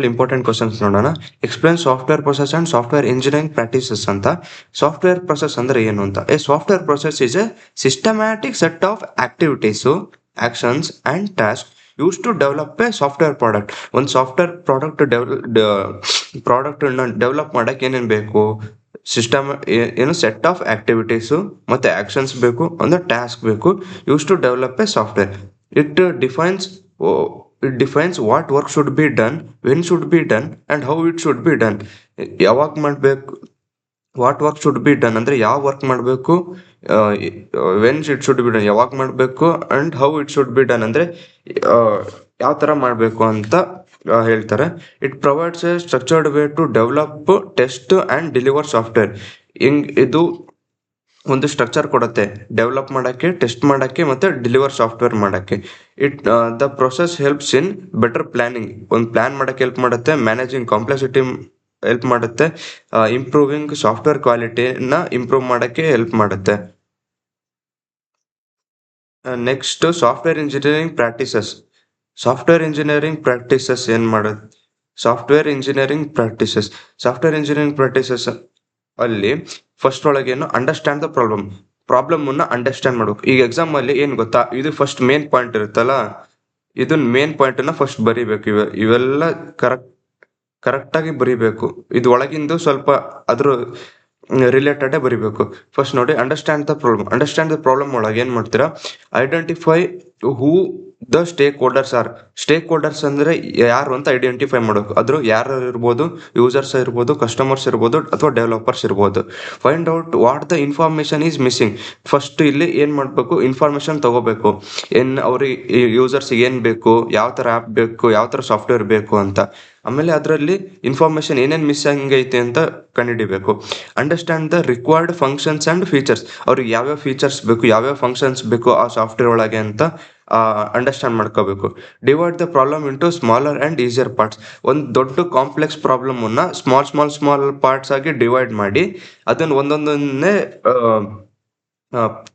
Important questions ನೋಡೋಣ. Explain software process and software engineering practices ಅಂತ. Software process ಅಂದ್ರೆ ಏನು ಅಂತ. A software process is a systematic set of activities, actions and task use to develop a software product. ಒಂದು software product develop ಮಾಡಕ್ಕೆ ಏನೇನು ಬೇಕು? System ಏನು set of activities ಮತ್ತೆ ಆಕ್ಷನ್ಸ್ ಬೇಕು, ಒಂದು ಟಾಸ್ಕ್ ಬೇಕು, use to develop a software. It defines what work should be done, when should be done and how it should be done. ಯಾವಾಗ ಮಾಡಬೇಕು, what work should be done ಅಂದರೆ ಯಾವ work ಮಾಡಬೇಕು, when it should be done ಯಾವಾಗ ಮಾಡಬೇಕು, and how it should be done ಅಂದರೆ ಯಾವ ಥರ ಮಾಡಬೇಕು ಅಂತ ಹೇಳ್ತಾರೆ. It provides a structured way to develop, test and deliver software. ಇದು ಒಂದು ಸ್ಟ್ರಕ್ಚರ್ ಕೊಡುತ್ತೆ ಡೆವಲಪ್ ಮಾಡೋಕ್ಕೆ, ಟೆಸ್ಟ್ ಮಾಡೋಕ್ಕೆ ಮತ್ತು ಡೆಲಿವರ್ ಸಾಫ್ಟ್ವೇರ್ ಮಾಡೋಕ್ಕೆ. The process helps in better planning. ಒಂದು ಪ್ಲ್ಯಾನ್ ಮಾಡೋಕ್ಕೆ ಹೆಲ್ಪ್ ಮಾಡುತ್ತೆ, ಮ್ಯಾನೇಜಿಂಗ್ ಕಾಂಪ್ಲೆಕ್ಸಿಟಿ ಹೆಲ್ಪ್ ಮಾಡುತ್ತೆ, ಇಂಪ್ರೂವಿಂಗ್ ಸಾಫ್ಟ್ವೇರ್ ಕ್ವಾಲಿಟಿನ ಇಂಪ್ರೂವ್ ಮಾಡೋಕ್ಕೆ ಹೆಲ್ಪ್ ಮಾಡುತ್ತೆ. Next software engineering practices. Software engineering practices ಏನು ಮಾಡುತ್ತೆ? ಸಾಫ್ಟ್ವೇರ್ ಇಂಜಿನಿಯರಿಂಗ್ ಪ್ರಾಕ್ಟೀಸಸ್ ಅಲ್ಲಿ ಫಸ್ಟ್ ಒಳಗೇನು ಅಂಡರ್ಸ್ಟ್ಯಾಂಡ್ ದ ಪ್ರಾಬ್ಲಮ್ನ ಅಂಡರ್ಸ್ಟ್ಯಾಂಡ್ ಮಾಡ್ಬೇಕು. ಈಗ ಎಕ್ಸಾಮಲ್ಲಿ ಏನು ಗೊತ್ತಾ, ಇದು ಫಸ್ಟ್ ಮೇನ್ ಪಾಯಿಂಟ್ ಇರುತ್ತಲ್ಲ, ಇದನ್ನ ಮೇನ್ ಪಾಯಿಂಟನ್ನು ಫಸ್ಟ್ ಬರಿಬೇಕು. ಇವೆಲ್ಲ ಕರೆಕ್ಟಾಗಿ ಬರಿಬೇಕು. ಇದು ಒಳಗಿಂದು ಸ್ವಲ್ಪ ಅದ್ರ ರಿಲೇಟೆಡೇ ಬರಿಬೇಕು. ಫಸ್ಟ್ ನೋಡಿ, ಅಂಡರ್ಸ್ಟ್ಯಾಂಡ್ ದ ಪ್ರಾಬ್ಲಮ್ ಒಳಗೆ ಏನು ಮಾಡ್ತೀರಾ? Identify who the stake holders ಅಂದರೆ ಯಾರು ಅಂತ ಐಡೆಂಟಿಫೈ ಮಾಡಬೇಕು. ಅದ್ರ ಯಾರು ಇರ್ಬೋದು, ಯೂಸರ್ಸ್ ಇರ್ಬೋದು, ಕಸ್ಟಮರ್ಸ್ ಇರ್ಬೋದು, ಅಥವಾ ಡೆವಲಪರ್ಸ್ ಇರ್ಬೋದು. Find out what the information is missing. First ಇಲ್ಲಿ ಏನು ಮಾಡಬೇಕು? ಇನ್ಫಾರ್ಮೇಷನ್ ತಗೋಬೇಕು. ಅವ್ರಿಗೆ ಯೂಸರ್ಸಿಗೆ ಏನು ಬೇಕು, ಯಾವ ಥರ ಆ್ಯಪ್ ಬೇಕು, ಯಾವ ಥರ ಸಾಫ್ಟ್ವೇರ್ ಬೇಕು ಅಂತ. ಆಮೇಲೆ ಅದರಲ್ಲಿ ಇನ್ಫಾರ್ಮೇಷನ್ ಏನೇನು ಮಿಸ್ ಆಗೈತೆ ಅಂತ ಕಂಡುಹಿಡಿಬೇಕು. Understand the required functions and features. ಅವ್ರಿಗೆ ಯಾವ್ಯಾವ ಫೀಚರ್ಸ್ ಬೇಕು, ಯಾವ್ಯಾವ ಫಂಕ್ಷನ್ಸ್ ಬೇಕು ಆ ಸಾಫ್ಟ್ವೇರ್ ಒಳಗೆ ಅಂತ ಅಂಡರ್ಸ್ಟ್ಯಾಂಡ್ ಮಾಡ್ಕೋಬೇಕು. Divide the problem into smaller and easier parts. ಒಂದು ದೊಡ್ಡ ಕಾಂಪ್ಲೆಕ್ಸ್ ಪ್ರಾಬ್ಲಮನ್ನು ಸ್ಮಾಲ್ ಪಾರ್ಟ್ಸ್ ಆಗಿ ಡಿವೈಡ್ ಮಾಡಿ ಅದನ್ನು ಒಂದೊಂದನ್ನೇ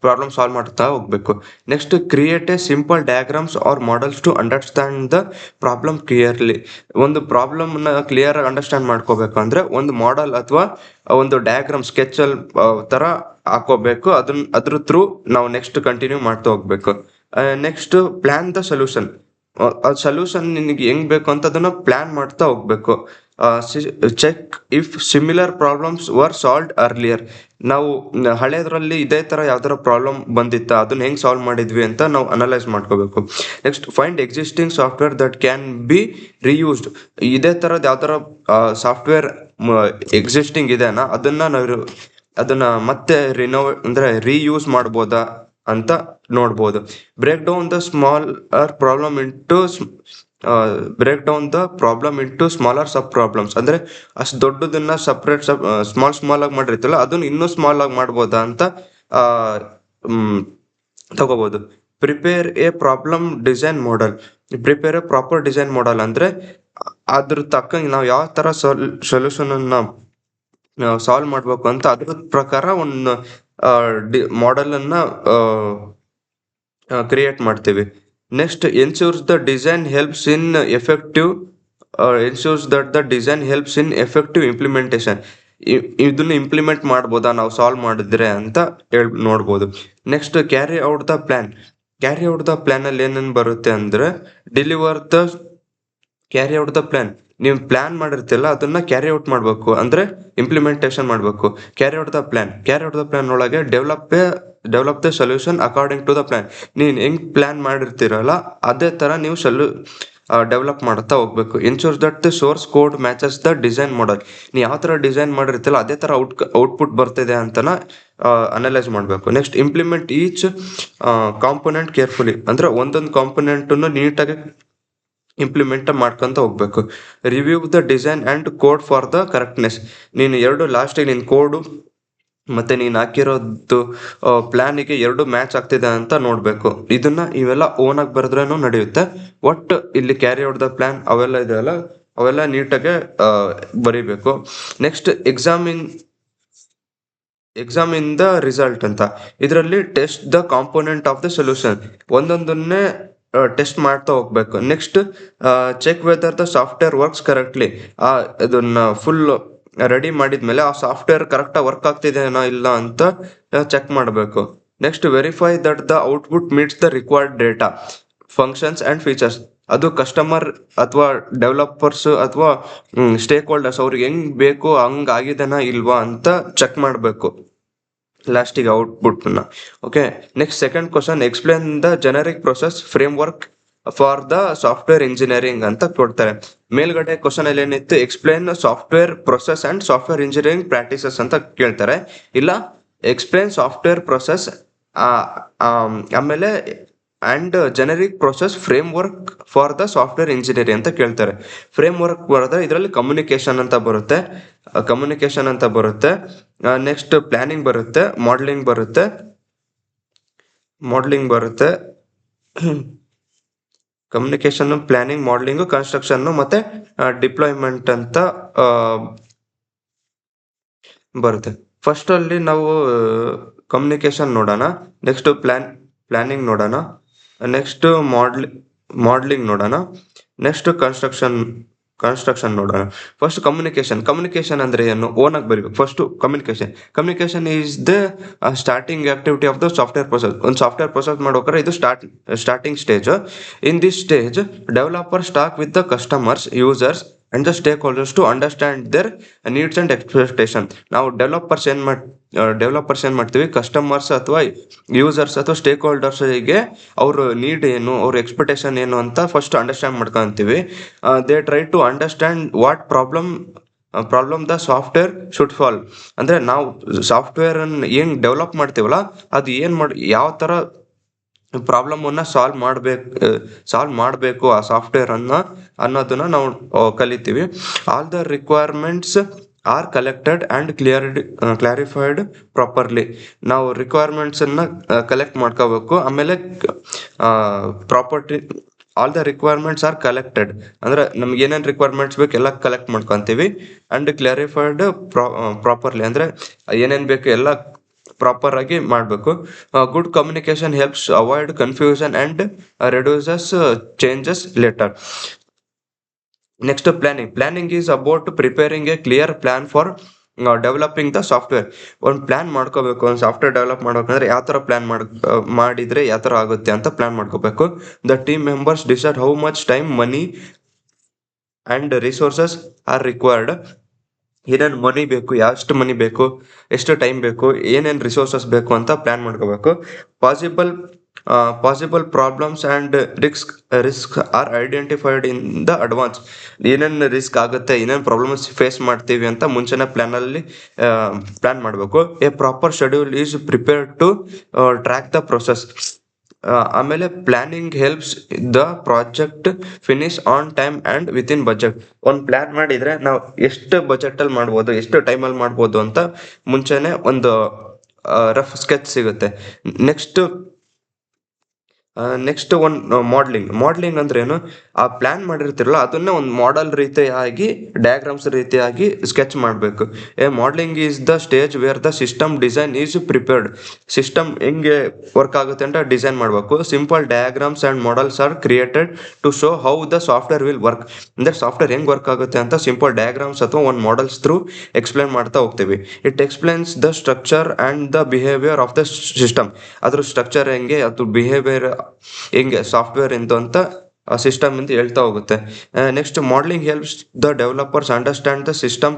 ಪ್ರಾಬ್ಲಮ್ ಸಾಲ್ವ್ ಮಾಡ್ತಾ ಹೋಗ್ಬೇಕು. Next, create a simple diagrams or models to understand the problem clearly. ಒಂದು ಪ್ರಾಬ್ಲಮ್ನ ಕ್ಲಿಯರ್ ಆಗಿ ಅಂಡರ್ಸ್ಟ್ಯಾಂಡ್ ಮಾಡ್ಕೋಬೇಕು ಅಂದರೆ ಒಂದು ಮಾಡೆಲ್ ಅಥವಾ ಒಂದು ಡಯಾಗ್ರಾಮ್ ಸ್ಕೆಚಲ್ಲಿ ಥರ ಹಾಕೋಬೇಕು. ಅದ್ರ ಥ್ರೂ ನಾವು ನೆಕ್ಸ್ಟ್ ಕಂಟಿನ್ಯೂ ಮಾಡ್ತಾ ಹೋಗ್ಬೇಕು. Next, plan the solution. Solution ನಿನಗೆ ಹೆಂಗ್ ಬೇಕು ಅಂತ ಅದನ್ನ ಪ್ಲಾನ್ ಮಾಡ್ತಾ ಹೋಗ್ಬೇಕು. Check if similar problems were solved earlier. ನಾವು ಹಳೇದ್ರಲ್ಲಿ ಇದೇ ಥರ ಯಾವ್ದಾರ ಪ್ರಾಬ್ಲಮ್ ಬಂದಿತ್ತಾ, ಅದನ್ನ ಹೆಂಗೆ ಸಾಲ್ವ್ ಮಾಡಿದ್ವಿ ಅಂತ ನಾವು ಅನಲೈಸ್ ಮಾಡ್ಕೋಬೇಕು. Next, find existing software that can be reused. ಇದೇ ಥರದ್ದು ಯಾವ್ದಾರ ಸಾಫ್ಟ್ವೇರ್ ಎಕ್ಸಿಸ್ಟಿಂಗ್ ಇದೆನಾ, ಅದನ್ನ ಮತ್ತೆ ರೀಯೂಸ್ ಮಾಡ್ಬೋದಾ ಅಂತ ನೋಡ್ಬೋದು. Break down the problem into smaller sub problems. ಅಂದರೆ ಅಷ್ಟು ದೊಡ್ಡದನ್ನ ಸಪ್ರೇಟ್ ಸ್ಮಾಲ್ ಆಗಿ ಮಾಡಿರ್ತಲ್ಲ, ಅದನ್ನ ಇನ್ನೂ ಸ್ಮಾಲ್ ಆಗಿ ಮಾಡ್ಬೋದಾ ಅಂತ ತಗೋಬೋದು. Prepare A proper design model. ಅಂದರೆ ಅದ್ರ ತಕ್ಕಂಗೆ ನಾವು ಯಾವ ಥರ ಸೊಲ್ಯೂಷನನ್ನು ಸಾಲ್ವ್ ಮಾಡಬೇಕು ಅಂತ ಅದ್ರ ಪ್ರಕಾರ ಒಂದು ಮಾಡೆಲನ್ನು ಕ್ರಿಯೇಟ್ ಮಾಡ್ತೀವಿ. Next, ensures that the design helps in effective implementation. ಇದನ್ನು ಇಂಪ್ಲಿಮೆಂಟ್ ಮಾಡ್ಬೋದಾ ನಾವು ಸಾಲ್ವ್ ಮಾಡಿದ್ರೆ ಅಂತ ನೋಡ್ಬೋದು. ನೆಕ್ಸ್ಟ್, ಕ್ಯಾರಿ ಔಟ್ ದ ಪ್ಲ್ಯಾನಲ್ಲಿ ಏನೇನು ಬರುತ್ತೆ ಅಂದರೆ ಕ್ಯಾರಿ ಔಟ್ ದ ಪ್ಲ್ಯಾನ್. ನೀವು ಪ್ಲ್ಯಾನ್ ಮಾಡಿರ್ತಿಲ್ಲ ಅದನ್ನ ಕ್ಯಾರಿ ಔಟ್ ಮಾಡಬೇಕು, ಅಂದರೆ ಇಂಪ್ಲಿಮೆಂಟೇಷನ್ ಮಾಡಬೇಕು. ಕ್ಯಾರಿ ಔಟ್ ದ ಪ್ಲ್ಯಾನ್ ಒಳಗೆ develop the solution according to the plan. ನೀನು ಹೆಂಗೆ ಪ್ಲ್ಯಾನ್ ಮಾಡಿರ್ತೀರಲ್ಲ ಅದೇ ಥರ ನೀವು ಡೆವಲಪ್ ಮಾಡ್ತಾ ಹೋಗ್ಬೇಕು. Ensures that the source code matches the design model. ನೀವು ಯಾವ ಥರ ಡಿಸೈನ್ ಮಾಡಿರ್ತಿಲ್ಲ ಅದೇ ಥರ ಔಟ್ಪುಟ್ ಬರ್ತಿದೆ ಅಂತನ ಅನಲೈಸ್ ಮಾಡಬೇಕು. Next, implement each component carefully. ಅಂದರೆ ಒಂದೊಂದು ಕಾಂಪೊನೆಂಟನ್ನು ನೀಟಾಗಿ ಇಂಪ್ಲಿಮೆಂಟ್ ಮಾಡ್ಕೊಂತ ಹೋಗ್ಬೇಕು. Review the design and code for the correctness. ನೀನು ಲಾಸ್ಟಿಗೆ ನಿನ್ನ ಕೋಡು ಮತ್ತು ನೀನು ಹಾಕಿರೋದು ಪ್ಲ್ಯಾನಿಗೆ ಮ್ಯಾಚ್ ಆಗ್ತಿದೆ ಅಂತ ನೋಡಬೇಕು. ಇವೆಲ್ಲ ಓನಾಗಿ ಬರೆದ್ರೂ ನಡೆಯುತ್ತೆ. ಒಟ್ಟು ಇಲ್ಲಿ ಕ್ಯಾರಿ ಔಟ್ ದ ಪ್ಲ್ಯಾನ್ ಅವೆಲ್ಲ ಇದೆಯಲ್ಲ ಅವೆಲ್ಲ ನೀಟಾಗೆ ಬರೀಬೇಕು. ನೆಕ್ಸ್ಟ್, ಎಕ್ಸಾಮಿನ್ ದ ರಿಸಲ್ಟ್ ಅಂತ. ಇದರಲ್ಲಿ test the component of the solution. ಒಂದೊಂದನ್ನೇ ಟೆಸ್ಟ್ ಮಾಡ್ತಾ ಹೋಗ್ಬೇಕು. Next check whether the software works correctly. ಇದನ್ನ ಫುಲ್ ರೆಡಿ ಮಾಡಿದ್ಮೇಲೆ ಆ ಸಾಫ್ಟ್ವೇರ್ ಕರೆಕ್ಟಾಗಿ ವರ್ಕ್ ಆಗ್ತಿದೆನೋ ಇಲ್ಲ ಅಂತ ಚೆಕ್ ಮಾಡಬೇಕು. Next verify that the output meets the required data functions and features. ಅದು ಕಸ್ಟಮರ್ ಅಥವಾ ಡೆವಲಪರ್ಸ್ ಅಥವಾ ಸ್ಟೇಕ್ ಹೋಲ್ಡರ್ಸ್ ಅವ್ರಿಗೆ ಹೆಂಗ್ ಬೇಕು ಹಂಗ್ ಆಗಿದೆನಾ ಇಲ್ವಾ ಅಂತ ಚೆಕ್ ಮಾಡಬೇಕು ಲಾಸ್ಟಿಗೆ ಔಟ್ಪುಟ್ನ. Okay, next second question, explain the generic process framework for the software engineering ಅಂತ ಕೊಡ್ತಾರೆ. ಮೇಲ್ಗಡೆ ಕ್ವಶನ್ ಅಲ್ಲಿ ಏನಿತ್ತು, explain software process and software engineering practices ಅಂತ ಕೇಳ್ತಾರೆ. ಇಲ್ಲ ಎಕ್ಸ್ಪ್ಲೇನ್ ಸಾಫ್ಟ್ವೇರ್ ಪ್ರೊಸೆಸ್ ಆಮೇಲೆ and generic process framework for the software engineering ಅಂತ ಕೇಳ್ತಾರೆ. ಫ್ರೇಮ್ ವರ್ಕ್ ಬರೋದ್ರೆ ಇದರಲ್ಲಿ ಕಮ್ಯುನಿಕೇಶನ್ ಅಂತ ಬರುತ್ತೆ. ನೆಕ್ಸ್ಟ್ ಪ್ಲಾನಿಂಗ್ ಬರುತ್ತೆ, ಮಾಡಲಿಂಗ್ ಬರುತ್ತೆ ಕಮ್ಯುನಿಕೇಶನ್, ಪ್ಲಾನಿಂಗ್, ಮಾಡಲಿಂಗು, ಕನ್ಸ್ಟ್ರಕ್ಷನ್ ಮತ್ತೆ ಡಿಪ್ಲಾಯ್ಮೆಂಟ್ ಅಂತ ಬರುತ್ತೆ. ಫಸ್ಟ್ ಅಲ್ಲಿ ನಾವು ಕಮ್ಯುನಿಕೇಶನ್ ನೋಡೋಣ, ನೆಕ್ಸ್ಟ್ ಪ್ಲಾನಿಂಗ್ ನೋಡೋಣ, ನೆಕ್ಸ್ಟ್ ಮಾಡಲಿಂಗ್ ನೋಡೋಣ, ನೆಕ್ಸ್ಟ್ ಕನ್ಸ್ಟ್ರಕ್ಷನ್ ನೋಡೋಣ. ಫಸ್ಟ್ ಕಮ್ಯುನಿಕೇಶನ್ ಅಂದ್ರೆ ಏನು ಓನ್ ಆಗಿ ಬರೀಬೇಕು. First communication is the starting activity of the software process. ಒಂದು ಸಾಫ್ಟ್ವೇರ್ ಪ್ರೊಸೆಸ್ ಮಾಡ್ಬೇಕಾದ್ರೆ ಇದು starting stage. In this stage developers talk with the customers, users and the stakeholders to understand their needs and expectation. ನಾವು developers ಏನ್ ಮಾಡ್ತೀವಿ, customers ಅಥವಾ users ಅಥವಾ stake ಹೋಲ್ಡರ್ಸ್ಗೆ ಅವ್ರ need ಏನು, ಅವ್ರ ಎಕ್ಸ್ಪೆಕ್ಟೇಷನ್ ಏನು ಅಂತ ಫಸ್ಟ್ ಅಂಡರ್ಸ್ಟ್ಯಾಂಡ್ ಮಾಡ್ಕೊಂತೀವಿ. They try to understand what problem the software should solve. ಅಂದ್ರೆ ನಾವು ಸಾಫ್ಟ್ವೇರ್ ಅನ್ನು ಏನ್ ಡೆವಲಪ್ ಮಾಡ್ತೀವಲ್ಲ ಅದು ಯಾವ ತರ ಪ್ರಾಬ್ಲಮ್ ಅನ್ನ ಸಾಲ್ವ್ ಮಾಡಬೇಕು ಆ ಸಾಫ್ಟ್ವೇರ್ ಅನ್ನೋದನ್ನ ನಾವು ಕಲಿತೀವಿ. All the requirements are collected and clarified properly. ನಾವು ರಿಕ್ವೈರ್ಮೆಂಟ್ಸ್ ಅನ್ನ ಕಲೆಕ್ಟ್ ಮಾಡ್ಕೋಬೇಕು. ಆಮೇಲೆ all the requirements are collected ಅಂದ್ರೆ ನಮ್ಗೆ ಏನೇನು ರಿಕ್ವೈರ್ಮೆಂಟ್ಸ್ ಬೇಕು ಎಲ್ಲ ಕಲೆಕ್ಟ್ ಮಾಡ್ಕೊಂತೀವಿ. ಅಂಡ್ ಕ್ಲಾರಿಫೈಡ್ ಪ್ರಾಪರ್ಲಿ ಅಂದ್ರೆ ಏನೇನ್ ಬೇಕು ಎಲ್ಲ ಪ್ರಾಪರ್ ಆಗಿ ಮಾಡಬೇಕು. Good communication helps avoid confusion and reduces changes later. Next planning is about preparing a clear plan for developing the software. ಒಂದು ಪ್ಲಾನ್ ಮಾಡ್ಕೋಬೇಕು. ಒಂದು ಸಾಫ್ಟ್ವೇರ್ ಡೆವಲಪ್ ಮಾಡ್ಬೇಕಂದ್ರೆ ಯಾವ ಥರ ಪ್ಲಾನ್ ಮಾಡಿದ್ರೆ ಯಾವ ಥರ ಆಗುತ್ತೆ ಅಂತ ಪ್ಲಾನ್ ಮಾಡ್ಕೋಬೇಕು. The team members decide how much time, money and resources R required. ಏನೇನು ಮನಿ ಬೇಕು, ಎಷ್ಟು ಮನಿ ಬೇಕು, ಎಷ್ಟು ಟೈಮ್ ಬೇಕು, ಏನೇನು ರಿಸೋರ್ಸಸ್ ಬೇಕು ಅಂತ ಪ್ಲಾನ್ ಮಾಡ್ಕೋಬೇಕು. Possible problems and risk are identified in the advance. ಏನೇನು ರಿಸ್ಕ್ ಆಗುತ್ತೆ, ಏನೇನು ಪ್ರಾಬ್ಲಮ್ಸ್ ಫೇಸ್ ಮಾಡ್ತೀವಿ ಅಂತ ಮುಂಚೆನೇ ಪ್ಲಾನ್ ಮಾಡಬೇಕು. A proper schedule is prepared to track the process. ಆಮೇಲೆ planning helps the project finish on time and within budget. ಒಂದು plan ಮಾಡಿದ್ರೆ ನಾವು ಎಷ್ಟು ಬಜೆಟ್ ಅಲ್ಲಿ ಮಾಡ್ಬೋದು, ಎಷ್ಟು ಟೈಮಲ್ಲಿ ಮಾಡ್ಬೋದು ಅಂತ ಮುಂಚೆನೆ ಒಂದು ರಫ್ ಸ್ಕೆಚ್ ಸಿಗುತ್ತೆ. ನೆಕ್ಸ್ಟ್ ಒಂದು ಮಾಡಲಿಂಗ್ ಅಂದ್ರೆ ಏನು, ಆ ಪ್ಲಾನ್ ಮಾಡಿರ್ತಿರಲ್ಲ ಅದನ್ನ ಒಂದು ಮಾಡೆಲ್ ರೀತಿಯಾಗಿ, ಡಯಾಗ್ರಾಮ್ಸ್ ರೀತಿಯಾಗಿ ಸ್ಕೆಚ್ ಮಾಡಬೇಕು. Modelling is the stage where the system design is prepared. System ಹೆಂಗೆ ವರ್ಕ್ ಆಗುತ್ತೆ ಅಂತ ಡಿಸೈನ್ ಮಾಡಬೇಕು. Simple diagrams and models are created to show how the software will work. ಅಂದ್ರೆ ಸಾಫ್ಟ್ವೇರ್ ಹೆಂಗ್ ವರ್ಕ್ ಆಗುತ್ತೆ ಅಂತ ಸಿಂಪಲ್ ಡಯಾಗ್ರಾಮ್ಸ್ ಅಥವಾ ಒಂದು ಮಾಡೆಲ್ಸ್ ಥ್ರೂ ಎಕ್ಸ್ಪ್ಲೇನ್ ಮಾಡ್ತಾ ಹೋಗ್ತೀವಿ. It explains the structure and the behaviour of the system. ಅದ್ರ ಸ್ಟ್ರಕ್ಚರ್ ಹೆಂಗೆ, ಅದ್ರ ಬಿಹೇವಿಯರ್ ಹೆಂಗೆ ಸಾಫ್ಟ್ವೇರ್ ಇಂದು ಅಂತ ಸಿಸ್ಟಮ್ ಅಂತ ಹೇಳ್ತಾ ಹೋಗುತ್ತೆ. Next modelling helps the developers understand the system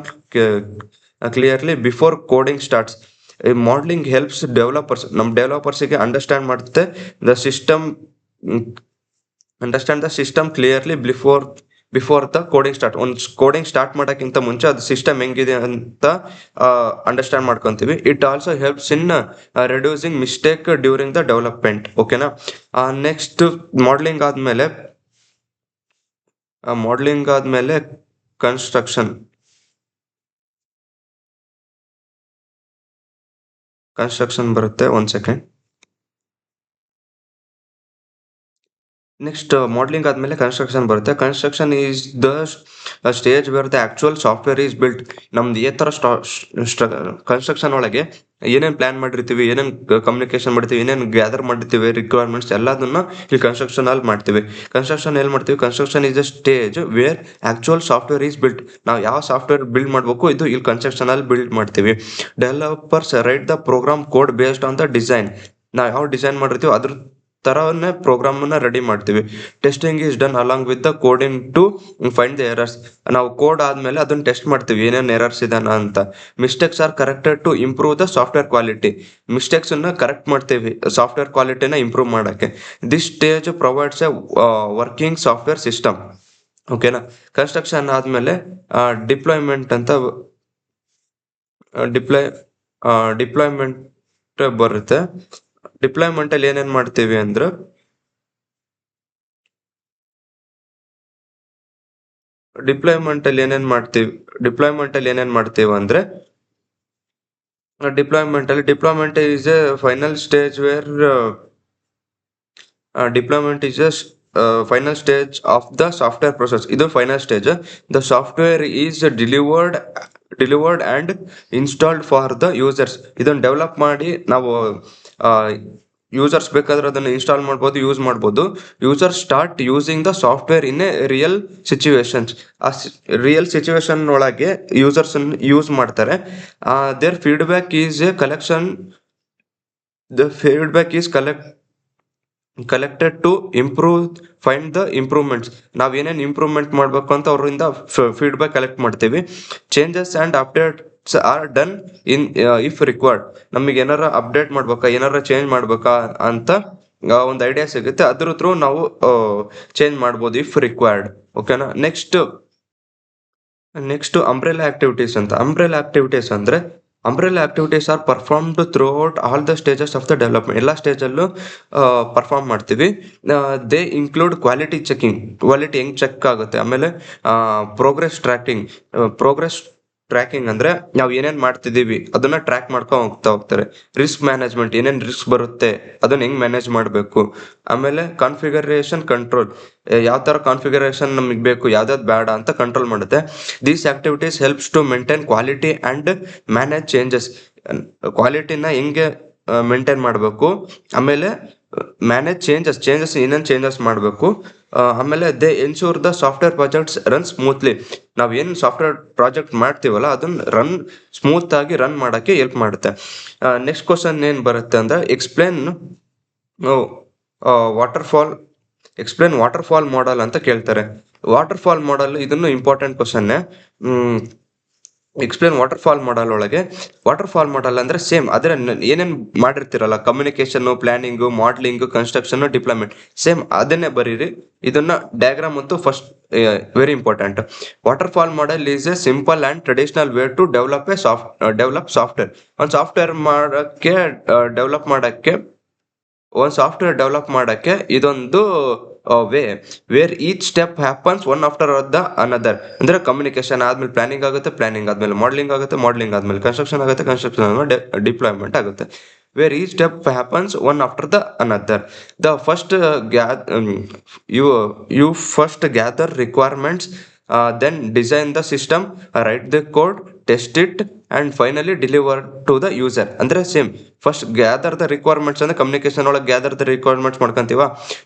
clearly before coding starts. Modelling helps ಡೆವಲಪರ್ಸ್ಗೆ understand the system clearly before the coding start. ಒಂದು ಕೋಡಿಂಗ್ ಸ್ಟಾರ್ಟ್ ಮಾಡೋಕ್ಕಿಂತ ಮುಂಚೆ ಅದು ಸಿಸ್ಟಮ್ ಹೆಂಗಿದೆ ಅಂತ ಅಂಡರ್ಸ್ಟ್ಯಾಂಡ್ ಮಾಡ್ಕೊಂತೀವಿ. It also helps in reducing mistake during the development. ಓಕೆನಾ. Next modelling ಆದ್ಮೇಲೆ ಕನ್ಸ್ಟ್ರಕ್ಷನ್ ಬರುತ್ತೆ. 1 ಸೆಕೆಂಡ್. ನೆಕ್ಸ್ಟ್ ಮಾಡಲಿಂಗ್ ಆದ್ಮೇಲೆ ಕನ್ಸ್ಟ್ರಕ್ಷನ್ ಬರುತ್ತೆ. Construction is the stage where the actual software is built. ನಮ್ದು ಈ ಥರ ಕನ್ಸ್ಟ್ರಕ್ಷನ್ ಒಳಗೆ ಏನೇನು ಪ್ಲಾನ್ ಮಾಡಿರ್ತೀವಿ, ಏನೇನು ಕಮ್ಯುನಿಕೇಶನ್ ಮಾಡ್ತೀವಿ, ಏನೇನು ಗ್ಯಾದರ್ ಮಾಡಿರ್ತೀವಿ ರಿಕ್ವೈರ್ಮೆಂಟ್ಸ್ ಎಲ್ಲದನ್ನ ಇಲ್ಲಿ ಕನ್ಸ್ಟ್ರಕ್ಷನ್ ಅಲ್ಲಿ ಮಾಡ್ತೀವಿ. ಕನ್ಸ್ಟ್ರಕ್ಷನ್ ಎಲ್ಲಿ ಮಾಡ್ತೀವಿ? Construction is the stage wear actual software is built. ನಾವು ಯಾವ ಸಾಫ್ಟ್ವೇರ್ ಬಿಲ್ಡ್ ಮಾಡಬೇಕು ಇದು ಇಲ್ಲಿ ಕನ್ಸ್ಟ್ರಕ್ಷನ್ ಅಲ್ಲಿ ಬಿಲ್ಡ್ ಮಾಡ್ತೀವಿ. Developers write the program code based on the design. ನಾವು ಯಾವ ಡಿಸೈನ್ ಮಾಡಿರ್ತೀವಿ ಅದ್ರ ತರನೇ ಪ್ರೋಗ್ರಾಮ್ನ ರೆಡಿ ಮಾಡ್ತೀವಿ. Testing is done along with the coding to find the errors. ನಾವು ಕೋಡ್ ಆದ್ಮೇಲೆ ಅದನ್ನ ಟೆಸ್ಟ್ ಮಾಡ್ತೀವಿ ಏನೇನು ಎರರ್ಸ್ ಇದಾನ ಅಂತ. Mistakes are corrected to improve the software quality. Mistakes ಅನ್ನ ಕರೆಕ್ಟ್ ಮಾಡ್ತೀವಿ ಸಾಫ್ಟ್ವೇರ್ ಕ್ವಾಲಿಟಿನ ಇಂಪ್ರೂವ್ ಮಾಡಕ್ಕೆ. This stage provides a working software system. ಓಕೆನಾ? ಕನ್ಸ್ಟ್ರಕ್ಷನ್ ಆದ್ಮೇಲೆ ಡಿಪ್ಲಾಯ್ಮೆಂಟ್ ಅಂತ ಡಿಪ್ಲಾಯ್ ಡಿಪ್ಲಾಯ್ಮೆಂಟ್ ಬರುತ್ತೆ. ಡಿಪ್ಲಾಯ್ಮೆಂಟ್ ಅಲ್ಲಿ ಏನೇನ್ ಮಾಡ್ತೀವಿ ಅಂದ್ರೆ ಡಿಪ್ಲಾಯ್ಮೆಂಟ್ ಅಲ್ಲಿ ಏನೇನ್ ಮಾಡ್ತೀವಿ ಅಂದ್ರೆ deployment is a final stage where deployment is a final stage of the software process. ಇದು final stage. The software is delivered and installed for the users. ಇದನ್ನ ಡೆವಲಪ್ ಮಾಡಿ ನಾವು ಯೂಸರ್ಸ್ ಬೇಕಾದ್ರೆ ಅದನ್ನ ಇನ್ಸ್ಟಾಲ್ ಮಾಡ್ಬೋದು, ಯೂಸ್ ಮಾಡ್ಬೋದು. User start using the software in a real situations. ಆ real situation ಒಳಗೆ ಯೂಸರ್ಸ್ ಯೂಸ್ ಮಾಡ್ತಾರೆ. Their feedback is a collection. The feedback is collected to find the improvements. ನಾವ್ ಏನೇನು ಇಂಪ್ರೂವ್ಮೆಂಟ್ ಮಾಡ್ಬೇಕು ಅಂತ ಅವರಿಂದ ಫೀಡ್ಬ್ಯಾಕ್ ಕಲೆಕ್ಟ್ ಮಾಡ್ತೀವಿ. Changes and updates are done in if required. ನಮಗೆ ಏನಾರ ಅಪ್ಡೇಟ್ ಮಾಡ್ಬೇಕಾ, ಏನಾರ ಚೇಂಜ್ ಮಾಡ್ಬೇಕಾ ಅಂತ ಒಂದು ಐಡಿಯಾ ಸಿಗುತ್ತೆ. ಅದ್ರ ಥ್ರೂ ನಾವು ಚೇಂಜ್ ಮಾಡ್ಬೋದು ಇಫ್ ರಿಕ್ವೈರ್ಡ್. ಓಕೆನಾ? ನೆಕ್ಸ್ಟ್ ಅಂಬ್ರೆಲಾ ಆಕ್ಟಿವಿಟೀಸ್ ಅಂತ. Umbrella activities are performed through out all the stages of the development. ಎಲ್ಲ ಸ್ಟೇಜಲ್ಲೂ ಪರ್ಫಾರ್ಮ್ ಮಾಡ್ತೀವಿ. They include quality checking. Quality ಹೆಂಗ್ ಚೆಕ್ ಆಗುತ್ತೆ. ಆಮೇಲೆ ಪ್ರೋಗ್ರೆಸ್ ಟ್ರ್ಯಾಕಿಂಗ್ ಅಂದ್ರೆ ನಾವು ಏನೇನ್ ಮಾಡ್ತಿದೀವಿ ಅದನ್ನ ಟ್ರ್ಯಾಕ್ ಮಾಡ್ಕೊಂಡು ಹೋಗ್ತಾರೆ. ರಿಸ್ಕ್ ಮ್ಯಾನೇಜ್ಮೆಂಟ್, ಏನೇನ್ ರಿಸ್ಕ್ ಬರುತ್ತೆ ಅದನ್ನ ಹೆಂಗ್ ಮ್ಯಾನೇಜ್ ಮಾಡಬೇಕು. ಆಮೇಲೆ ಕಾನ್ಫಿಗರೇಷನ್ ಕಂಟ್ರೋಲ್, ಯಾವ ತರ ಕಾನ್ಫಿಗರೇಷನ್ ನಮಗೆ ಬೇಕು, ಯಾವ್ದಾದ್ ಬೇಡ ಅಂತ ಕಂಟ್ರೋಲ್ ಮಾಡುತ್ತೆ. These activities helps to maintain quality and manage changes. ಕ್ವಾಲಿಟಿನ ಹೆಂಗೆ ಮೇಂಟೈನ್ ಮಾಡಬೇಕು, ಆಮೇಲೆ ಮ್ಯಾನೇಜ್ ಚೇಂಜಸ್ ಏನೇನು ಚೇಂಜಸ್ ಮಾಡಬೇಕು. ಆಮೇಲೆ they ensure the software projects run smoothly. ನಾವ್ ಏನ್ ಸಾಫ್ಟ್ವೇರ್ ಪ್ರಾಜೆಕ್ಟ್ ಮಾಡ್ತೀವಲ್ಲ ಅದನ್ನ ಸ್ಮೂತ್ ಆಗಿ ರನ್ ಮಾಡಕ್ಕೆ ಹೆಲ್ಪ್ ಮಾಡುತ್ತೆ. ನೆಕ್ಸ್ಟ್ ಕ್ವಶನ್ ಏನ್ ಬರುತ್ತೆ ಅಂದ್ರೆ ಎಕ್ಸ್ಪ್ಲೇನ್ ವಾಟರ್ ಫಾಲ್ ಮಾಡೆಲ್ ಅಂತ ಕೇಳ್ತಾರೆ. ವಾಟರ್ ಫಾಲ್ ಮಾಡೆಲ್ ಇದನ್ನು important question. Explain waterfall model ಒಳಗೆ ವಾಟರ್ ಫಾಲ್ ಮಾಡೆಲ್ ಅಂದ್ರೆ ಸೇಮ್ ಅದ್ರ ಏನೇನ್ ಮಾಡಿರ್ತೀರಲ್ಲ, communication, planning, modelling, construction, deployment, same ಅದನ್ನೇ ಬರೀರಿ. ಇದನ್ನ ಡಯಾಗ್ರಾಮ್ ಅಂತೂ first very important. Waterfall model is a simple and traditional way to develop software. ಒಂದು ಸಾಫ್ಟ್ವೇರ್ ಡೆವಲಪ್ ಮಾಡಕ್ಕೆ ಇದೊಂದು way where each step happens one after the another. ಅಂದ್ರೆ communication ಆದ್ಮೇಲೆ planning ಆದ್ಮೇಲೆ ಮಾಡಲಿಂಗ್ ಆದ್ಮೇಲೆ ಕನ್ಸ್ಟ್ರಕ್ಷನ್ ಆದ್ಮೇಲೆ deployment ಆಗುತ್ತೆ. Where each step happens one after the another. The first you first gather requirements, then design the system, write the code, test it and finally deliver to the user. ಅಂದ್ರೆ same first gather the requirements ಅಂದ್ರೆ communication ಒಳಗೆ gather the requirements ಮಾಡ್ಕೊಂತೀವ,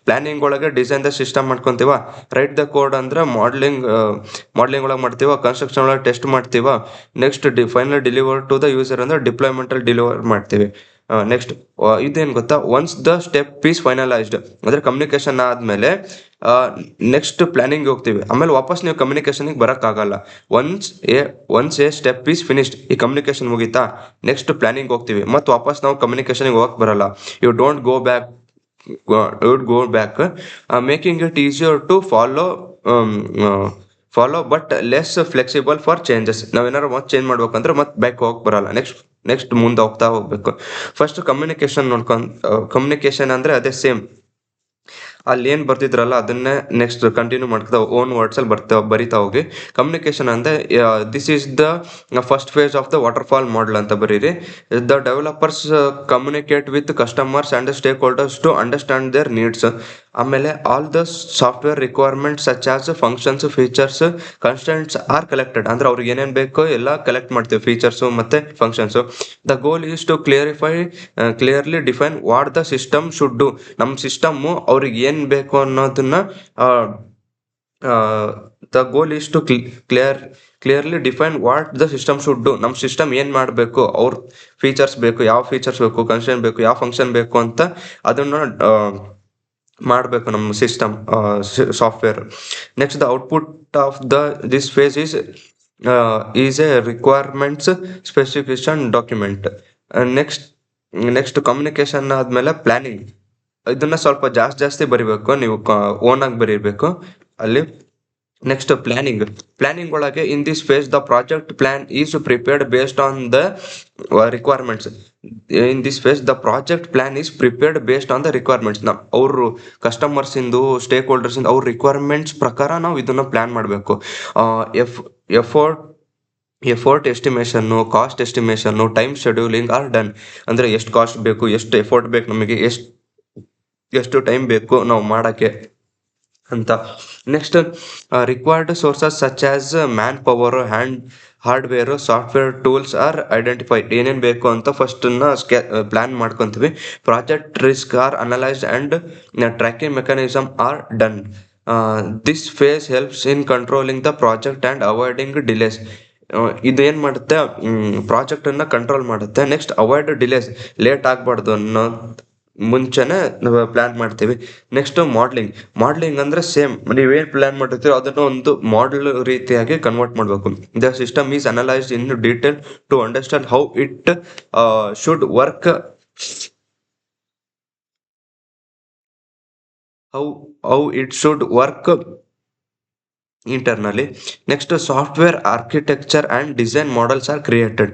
planning ಒಳಗೆ design the system ಮಾಡ್ಕೊಂತೀವ, write the code ಅಂದ್ರೆ modelling ಒಳಗೆ ಮಾಡ್ತೀವ, construction ಒಳಗೆ ಟೆಸ್ಟ್ ಮಾಡ್ತೀವ, next final deliver to the user ಅಂದ್ರೆ ಡಿಪ್ಲಾಯ್ಮೆಂಟ್ ಅಲ್ಲಿ ಡಿಲಿವರ್ ಮಾಡ್ತೀವಿ. ನೆಕ್ಸ್ಟ್ ಇದೇನ್ ಗೊತ್ತಾ, once the step is finalised ಅಂದ್ರೆ ಕಮ್ಯುನಿಕೇಶನ್ ಆದ್ಮೇಲೆ ನೆಕ್ಸ್ಟ್ ಪ್ಲಾನಿಂಗ್ ಹೋಗ್ತೀವಿ. ಆಮೇಲೆ ವಾಪಸ್ ನೀವು ಕಮ್ಯುನಿಕೇಶನ್ ಬರಕ್ ಆಗಲ್ಲ. Once a step is finished, ಈ ಕಮ್ಯುನಿಕೇಶನ್ ಮುಗೀತಾ, ನೆಕ್ಸ್ಟ್ ಪ್ಲಾನಿಂಗ್ ಹೋಗ್ತೀವಿ, ಮತ್ತೆ ವಾಪಸ್ ನಾವು ಕಮ್ಯುನಿಕೇಶನ್ ಹೋಗಕ್ ಬರಲ್ಲ. You don't go back making it easier to follow but less flexible for changes. ನಾವೇನಾರು ಮತ್ತೆ ಚೇಂಜ್ ಮಾಡ್ಬೇಕಂದ್ರೆ ಮತ್ತೆ ಬ್ಯಾಕ್ ಹೋಗಕ್ ಬರಲ್ಲ. ನೆಕ್ಸ್ಟ್ ಮುಂದೆ ಹೋಗ್ಬೇಕು. ಫಸ್ಟ್ ಕಮ್ಯುನಿಕೇಶನ್ ಅಂದ್ರೆ ಅದೇ ಸೇಮ್. ಅಲ್ಲಿ ಏನು ಬರ್ತಿದ್ರಲ್ಲ ಅದನ್ನೇ ನೆಕ್ಸ್ಟ್ ಕಂಟಿನ್ಯೂ ಮಾಡ್ತಾ ಓನ್ ವರ್ಡ್ಸಲ್ಲಿ ಬರಿತಾ ಹೋಗಿ. ಕಮ್ಯುನಿಕೇಶನ್ ಅಂದರೆ this is the first phase of the waterfall model ಅಂತ ಬರೀರಿ. The developers communicate with customers and stakeholders to understand their needs. ಆಮೇಲೆ all the software requirements such as functions, features, constants are collected. ಅಂದ್ರೆ ಅವ್ರಿಗೆ ಏನೇನು ಬೇಕೋ ಎಲ್ಲ collect ಮಾಡ್ತೀವಿ, features ಮತ್ತು functions. The goal is to clearly define what the system should do. ನಮ್ಮ system ಅವ್ರಿಗೆ ಏನು ಬೇಕು ಅನ್ನೋದನ್ನ the goal is to clearly define what the system should do. ನಮ್ಮ ಸಿಸ್ಟಮ್ ಏನು ಮಾಡಬೇಕು, ಅವ್ರ ಫೀಚರ್ಸ್ ಬೇಕು, ಯಾವ ಫೀಚರ್ಸ್ ಬೇಕು, ಕನ್ಸ್ಟೆಂಟ್ ಬೇಕು, ಯಾವ ಫಂಕ್ಷನ್ ಬೇಕು ಅಂತ ಅದನ್ನು ಮಾಡಬೇಕು ನಮ್ಮ system software. Next the output of this phase is a requirements specification document. Next communication ಆದಮೇಲೆ ಪ್ಲಾನಿಂಗ್. ಇದನ್ನ ಸ್ವಲ್ಪ ಜಾಸ್ತಿ ಬರಿಬೇಕು, ನೀವು ಓನಾಗಿ ಬರೀಬೇಕು ಅಲ್ಲಿ. ನೆಕ್ಸ್ಟ್ ಪ್ಲಾನಿಂಗ್ ಒಳಗೆ in this phase the project plan is prepared based on the requirements. In this phase the project plan is prepared based on the requirements. ಅವರು ಕಸ್ಟಮರ್ಸಿಂದು, ಸ್ಟೇಕ್ ಹೋಲ್ಡರ್ಸಿಂದು ಅವ್ರ ರಿಕ್ವೈರ್ಮೆಂಟ್ಸ್ ಪ್ರಕಾರ ನಾವು ಇದನ್ನು ಪ್ಲಾನ್ ಮಾಡಬೇಕು. Effort estimation, cost estimation, time scheduling are done. ಅಂದರೆ ಎಷ್ಟು cost ಬೇಕು, ಎಷ್ಟು ಎಫರ್ಟ್ ಬೇಕು, ನಮಗೆ ಎಷ್ಟು ಟೈಮ್ ಬೇಕು ನಾವು ಮಾಡೋಕ್ಕೆ ಅಂತ. Next required sources such as manpower, hardware, software tools are identified. ಏನೇನು ಬೇಕು ಅಂತ ಫಸ್ಟನ್ನು ಪ್ಲ್ಯಾನ್ ಮಾಡ್ಕೊತೀವಿ. Project risk are analysed and tracking mechanism are done. This phase helps in controlling the project and avoiding delays. ಇದೇನು ಮಾಡುತ್ತೆ, ಪ್ರಾಜೆಕ್ಟನ್ನು control ಮಾಡುತ್ತೆ. Next avoid delays, late ಆಗಬಾರ್ದು ಅನ್ನೋ ಮುಂಚೆನೇ ನಾವು ಪ್ಲ್ಯಾನ್ ಮಾಡ್ತೀವಿ. ನೆಕ್ಸ್ಟ್ ಮಾಡ್ಲಿಂಗ್ ಅಂದರೆ ಸೇಮ್ ನೀವೇನು ಪ್ಲ್ಯಾನ್ ಮಾಡಿರ್ತೀರೋ ಅದನ್ನು ಒಂದು ಮಾಡೆಲ್ ರೀತಿಯಾಗಿ ಕನ್ವರ್ಟ್ ಮಾಡಬೇಕು. The system is analysed in detail to understand how it should work internally. Next, software architecture and design models are created.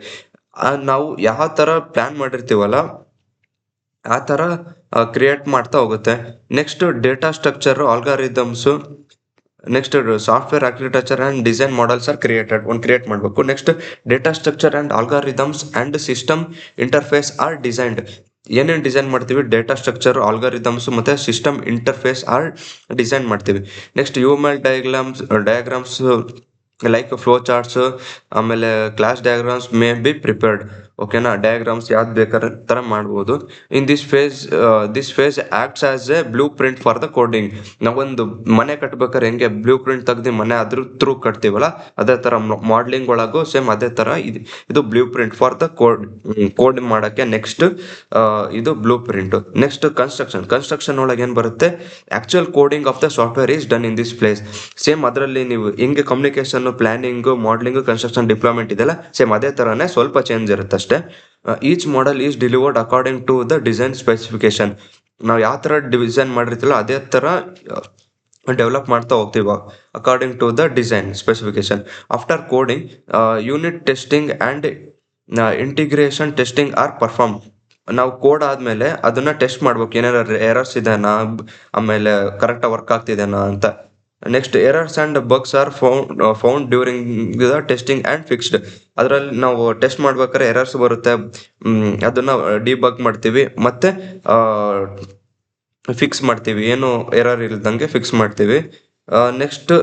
ನಾವು ಯಾವ ಥರ ಪ್ಲ್ಯಾನ್ ಮಾಡಿರ್ತೀವಲ್ಲ ಆ ಥರ ಕ್ರಿಯೇಟ್ ಮಾಡ್ತಾ ಹೋಗುತ್ತೆ. Next data structure, algorithms. Next software architecture and design models are create ಮಾಡಬೇಕು. Next data structure and algorithms and system interface are designed. ಏನೇನು ಡಿಸೈನ್ ಮಾಡ್ತೀವಿ, ಡೇಟಾ ಸ್ಟ್ರಕ್ಚರ್, ಆಲ್ಗಾರಿದಮ್ಸ್ ಮತ್ತು ಸಿಸ್ಟಮ್ ಇಂಟರ್ಫೇಸ್ ಆರ್ ಡಿಸೈನ್ ಮಾಡ್ತೀವಿ. Next UML diagrams like flow charts, ಆಮೇಲೆ class diagrams may be prepared. ಓಕೆನಾ, diagrams ಯಾವ್ದು ಬೇಕಾದ್ರೆ ಥರ ಮಾಡ್ಬೋದು. In this phase acts as a blueprint for the coding. ನಾವೊಂದು ಮನೆ ಕಟ್ಬೇಕಾದ್ರೆ ಹೆಂಗೆ ಬ್ಲೂ ಪ್ರಿಂಟ್ ತೆಗ್ದು ಮನೆ ಅದ್ರ ಥ್ರೂ ಕಟ್ತೀವಲ್ಲ, ಅದೇ ಥರ ಮಾಡ್ಲಿಂಗ್ ಒಳಗೂ ಸೇಮ್ ಅದೇ ಥರ ಇದು blueprint for the code ಮಾಡೋಕ್ಕೆ. ನೆಕ್ಸ್ಟ್ ಇದು ಬ್ಲೂ ಪ್ರಿಂಟು. ನೆಕ್ಸ್ಟ್ ಕನ್ಸ್ಟ್ರಕ್ಷನ್ ಒಳಗೆ ಏನು ಬರುತ್ತೆ, actual coding of the software is done in this place. Same ಅದರಲ್ಲಿ ನೀವು ಹಿಂಗೆ communication, planning, modelling, construction, deployment ಇದೆಲ್ಲ ಸೇಮ್ ಅದೇ ಥರನೇ, ಸ್ವಲ್ಪ ಚೇಂಜ್ ಇರುತ್ತೆ ಅಷ್ಟೇ. Each model is delivered according to the design specification. ನಾವು ಯಾವ ಥರ ಡಿಸೈನ್ ಮಾಡಿರ್ತೀವೋ ಅದೇ ಥರ ಡೆವಲಪ್ ಮಾಡ್ತಾ ಹೋಗ್ತೀವಿ according to the design specification. After coding, unit testing and integration testing are perform. ನಾವು ಕೋಡ್ ಆದಮೇಲೆ ಅದನ್ನು ಟೆಸ್ಟ್ ಮಾಡ್ಬೇಕು, ಏನಾರು ಎರರ್ಸ್ ಇದೆನಾ, ಆಮೇಲೆ ಕರೆಕ್ಟಾಗಿ ವರ್ಕ್ ಆಗ್ತಿದೆನಾ ಅಂತ. Next errors and bugs are found during the testing and fixed. ಅದರಲ್ಲಿ ನಾವು ಟೆಸ್ಟ್ ಮಾಡ್ಬೇಕಾದ್ರೆ ಎರರ್ಸ್ ಬರುತ್ತೆ, ಅದನ್ನು ಡಿಬಗ್ ಮಾಡ್ತೀವಿ ಮತ್ತು ಫಿಕ್ಸ್ ಮಾಡ್ತೀವಿ, ಏನು ಎರರ್ ಇಲ್ದಂಗೆ ಫಿಕ್ಸ್ ಮಾಡ್ತೀವಿ. Next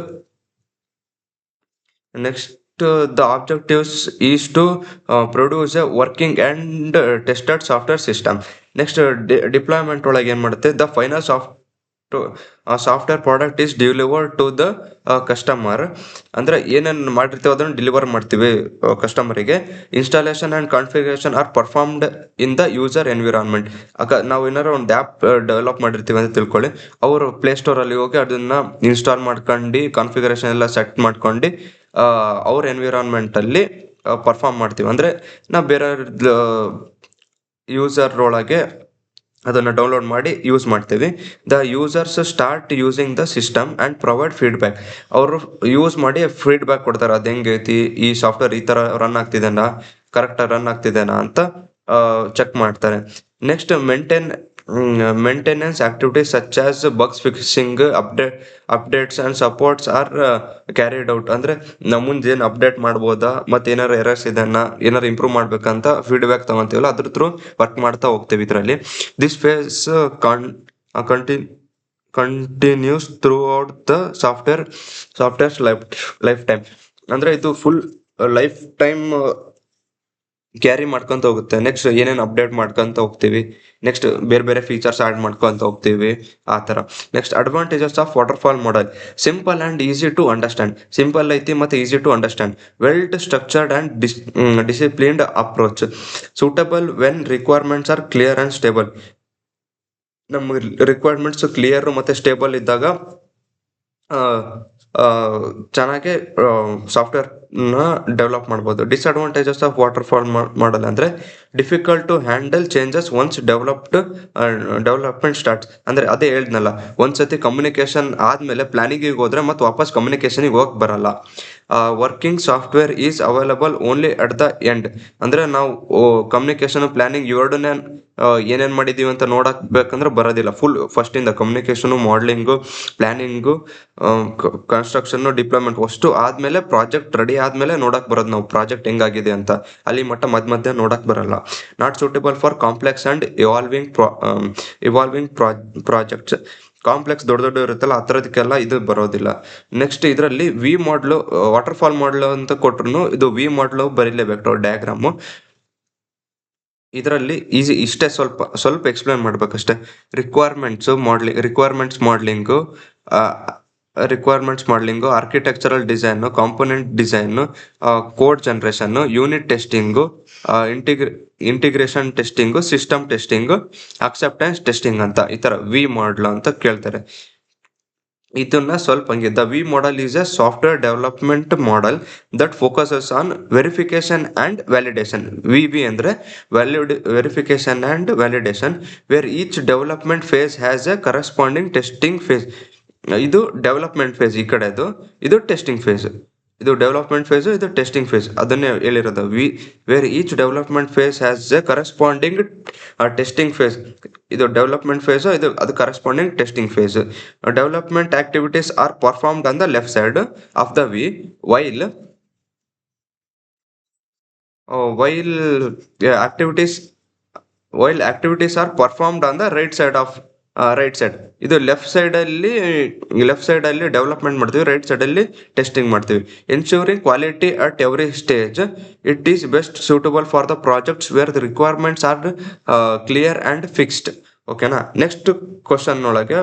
the objectives is to produce a working and tested software system. Next deployment ಒಳಗೆ ಏನು ಮಾಡುತ್ತೆ, the final software product is delivered to the customer. ಅಂದರೆ ಏನೇನು ಮಾಡಿರ್ತೀವಿ ಅದನ್ನು ಡೆಲಿವರ್ ಮಾಡ್ತೀವಿ ಕಸ್ಟಮರಿಗೆ. Installation and configuration are performed in the user environment. ನಾವು ಏನಾರು ಒಂದು ಆ್ಯಪ್ ಡೆವಲಪ್ ಮಾಡಿರ್ತೀವಿ ಅಂತ ತಿಳ್ಕೊಳ್ಳಿ, ಅವರು ಪ್ಲೇಸ್ಟೋರಲ್ಲಿ ಹೋಗಿ ಅದನ್ನು ಇನ್ಸ್ಟಾಲ್ ಮಾಡ್ಕೊಂಡು ಕಾನ್ಫಿಗರೇಷನ್ ಎಲ್ಲ ಸೆಟ್ ಮಾಡ್ಕೊಂಡು ಅವ್ರ ಎನ್ವಿರಾನ್ಮೆಂಟಲ್ಲಿ ಪರ್ಫಾರ್ಮ್ ಮಾಡ್ತೀವಿ. ಅಂದರೆ ನಾವು ಬೇರೆ ಯೂಸರ್ ಒಳಗೆ ಅದನ್ನು ಡೌನ್ಲೋಡ್ ಮಾಡಿ ಯೂಸ್ ಮಾಡ್ತೀವಿ. The users start using the system and provide feedback. ಅವರು ಯೂಸ್ ಮಾಡಿ ಫೀಡ್ಬ್ಯಾಕ್ ಕೊಡ್ತಾರೆ, ಅದು ಹೆಂಗೈತಿ, ಈ ಸಾಫ್ಟ್ವೇರ್ ಈ ಥರ ರನ್ ಆಗ್ತಿದೆನಾ, ಕರೆಕ್ಟಾಗಿ ರನ್ ಆಗ್ತಿದೆನಾ ಅಂತ ಚೆಕ್ ಮಾಡ್ತಾರೆ. Next maintain maintenance activities such as bugs fixing updates and supports R carried out. ಅಂದ್ರೆ ನಾವು ಮುಂದೆ ಏನು ಅಪ್ಡೇಟ್ ಮಾಡ್ಬೋದಾ, ಮತ್ತೆ ಏನಾರು ಎರರ್ಸ್ ಇದನ್ನ ಏನಾರು ಇಂಪ್ರೂವ್ ಮಾಡ್ಬೇಕಂತ ಫೀಡ್ಬ್ಯಾಕ್ ತಗೊಂತೀವಲ್ಲ, ಅದ್ರ ಥ್ರೂ ವರ್ಕ್ ಮಾಡ್ತಾ ಹೋಗ್ತೀವಿ ಇದರಲ್ಲಿ. This phase continues throughout the software's lifetime. ಅಂದ್ರೆ ಇದು ಫುಲ್ ಲೈಫ್ ಟೈಮ್ ಕ್ಯಾರಿ ಮಾಡ್ಕೊಂತ ಹೋಗುತ್ತೆ. ನೆಕ್ಸ್ಟ್ ಏನೇನು ಅಪ್ಡೇಟ್ ಮಾಡ್ಕೊಂತ ಹೋಗ್ತೀವಿ, ನೆಕ್ಸ್ಟ್ ಬೇರೆ ಬೇರೆ ಫೀಚರ್ಸ್ ಆಡ್ ಮಾಡ್ಕೊಂತ ಹೋಗ್ತೀವಿ ಆ ಥರ. Next advantages of waterfall model: simple and easy to understand. Simple ಐತಿ ಮತ್ತು easy to understand. Well structured and disciplined approach. Suitable when requirements are clear and stable. ನಮ್ಮ ರಿಕ್ವೈರ್ಮೆಂಟ್ಸ್ ಕ್ಲಿಯರ್ ಮತ್ತು ಸ್ಟೇಬಲ್ ಇದ್ದಾಗ ಚೆನ್ನಾಗಿ ಸಾಫ್ಟ್ವೇರ್ನ ಡೆವಲಪ್ ಮಾಡ್ಬೋದು. ಡಿಸ್ಅಡ್ವಾಂಟೇಜಸ್ ಆಫ್ ವಾಟರ್ಫಾಲ್ ಮಾಡೆಲ್ ಅಂದರೆ difficult to handle changes once development starts. ಅಂದರೆ ಅದೇ ಹೇಳ್ದ್ನಲ್ಲ, ಒಂದ್ಸತಿ ಕಮ್ಯುನಿಕೇಶನ್ ಆದಮೇಲೆ ಪ್ಲಾನಿಂಗಿಗೆ ಹೋದರೆ ಮತ್ತು ವಾಪಸ್ ಕಮ್ಯುನಿಕೇಶನಿಗೆ ಹೋಗಕ್ಕೆ ಬರಲ್ಲ. Working software is available only at the end. ಅಂದರೆ ನಾವು ಕಮ್ಯುನಿಕೇಶನ್ ಪ್ಲಾನಿಂಗ್ ಎರಡನ್ನೇ ಏನೇನು ಮಾಡಿದ್ದೀವಿ ಅಂತ ನೋಡಬೇಕಂದ್ರೆ ಬರೋದಿಲ್ಲ. ಫುಲ್ ಫಸ್ಟಿಂದ communication, modelling, planning, construction, deployment ಅಷ್ಟು ಆದಮೇಲೆ ಪ್ರಾಜೆಕ್ಟ್ ರೆಡಿ ಆದಮೇಲೆ ನೋಡಕ್ಕೆ ಬರೋದು ನಾವು ಪ್ರಾಜೆಕ್ಟ್ ಹೆಂಗಾಗಿದೆ ಅಂತ. ಅಲ್ಲಿ ಮಟ್ಟ ಮಧ್ಯ ನೋಡಕ್ಕೆ ಬರಲ್ಲ. Not suitable for complex and evolving projects. Complex ದೊಡ್ಡ ಇರುತ್ತಲ್ಲ, ಆ ಥರದಕ್ಕೆಲ್ಲ ಇದು ಬರೋದಿಲ್ಲ. ನೆಕ್ಸ್ಟ್ ಇದರಲ್ಲಿ ವಿ ಮಾಡ್ಲು, ವಾಟರ್ಫಾಲ್ ಮಾಡ್ಲು ಅಂತ ಕೊಟ್ರು ಇದು ವಿ ಮಾಡ್ಲು ಬರೀಲೇಬೇಕು ಡಯಾಗ್ರಾಮು. ಇದರಲ್ಲಿ ಈಸಿ ಇಷ್ಟೇ, ಸ್ವಲ್ಪ ಎಕ್ಸ್ಪ್ಲೇನ್ ಮಾಡ್ಬೇಕಷ್ಟೇ. Requirements modelling, architectural design, component design, code generation, unit testing, integration testing, system testing, acceptance testing ಅಂತ ಈ ಥರ ವಿ ಮಾಡಲ್ ಅಂತ ಕೇಳ್ತಾರೆ. ಇದನ್ನ ಸ್ವಲ್ಪ ಹಂಗೆ, the V model is a software development model that focuses on verification and validation. V ಅಂದರೆ verification and validation, where each development phase has a corresponding testing phase. ಇದು ಡೆವಲಪ್ಮೆಂಟ್ ಫೇಸ್ ಈ ಕಡೆದು, ಇದು ಟೆಸ್ಟಿಂಗ್ ಫೇಸ್. ಇದು development phase, ಇದು testing phase. ಅದನ್ನೇ ಹೇಳಿರೋದು where each development phase has a corresponding testing phase. ಇದು ಡೆವಲಪ್ಮೆಂಟ್ ಫೇಸು, ಅದು corresponding testing phase. Development activities are performed on the left side of the V, while activities are performed on the right side. ಇದು left ಸೈಡಲ್ಲಿ development ಮಾಡ್ತೀವಿ, right ಸೈಡಲ್ಲಿ testing ಮಾಡ್ತೀವಿ. Ensuring quality at every stage, it is best suitable for the projects where the requirements are clear and fixed. ಓಕೆನಾ. Next question ಒಳಗೆ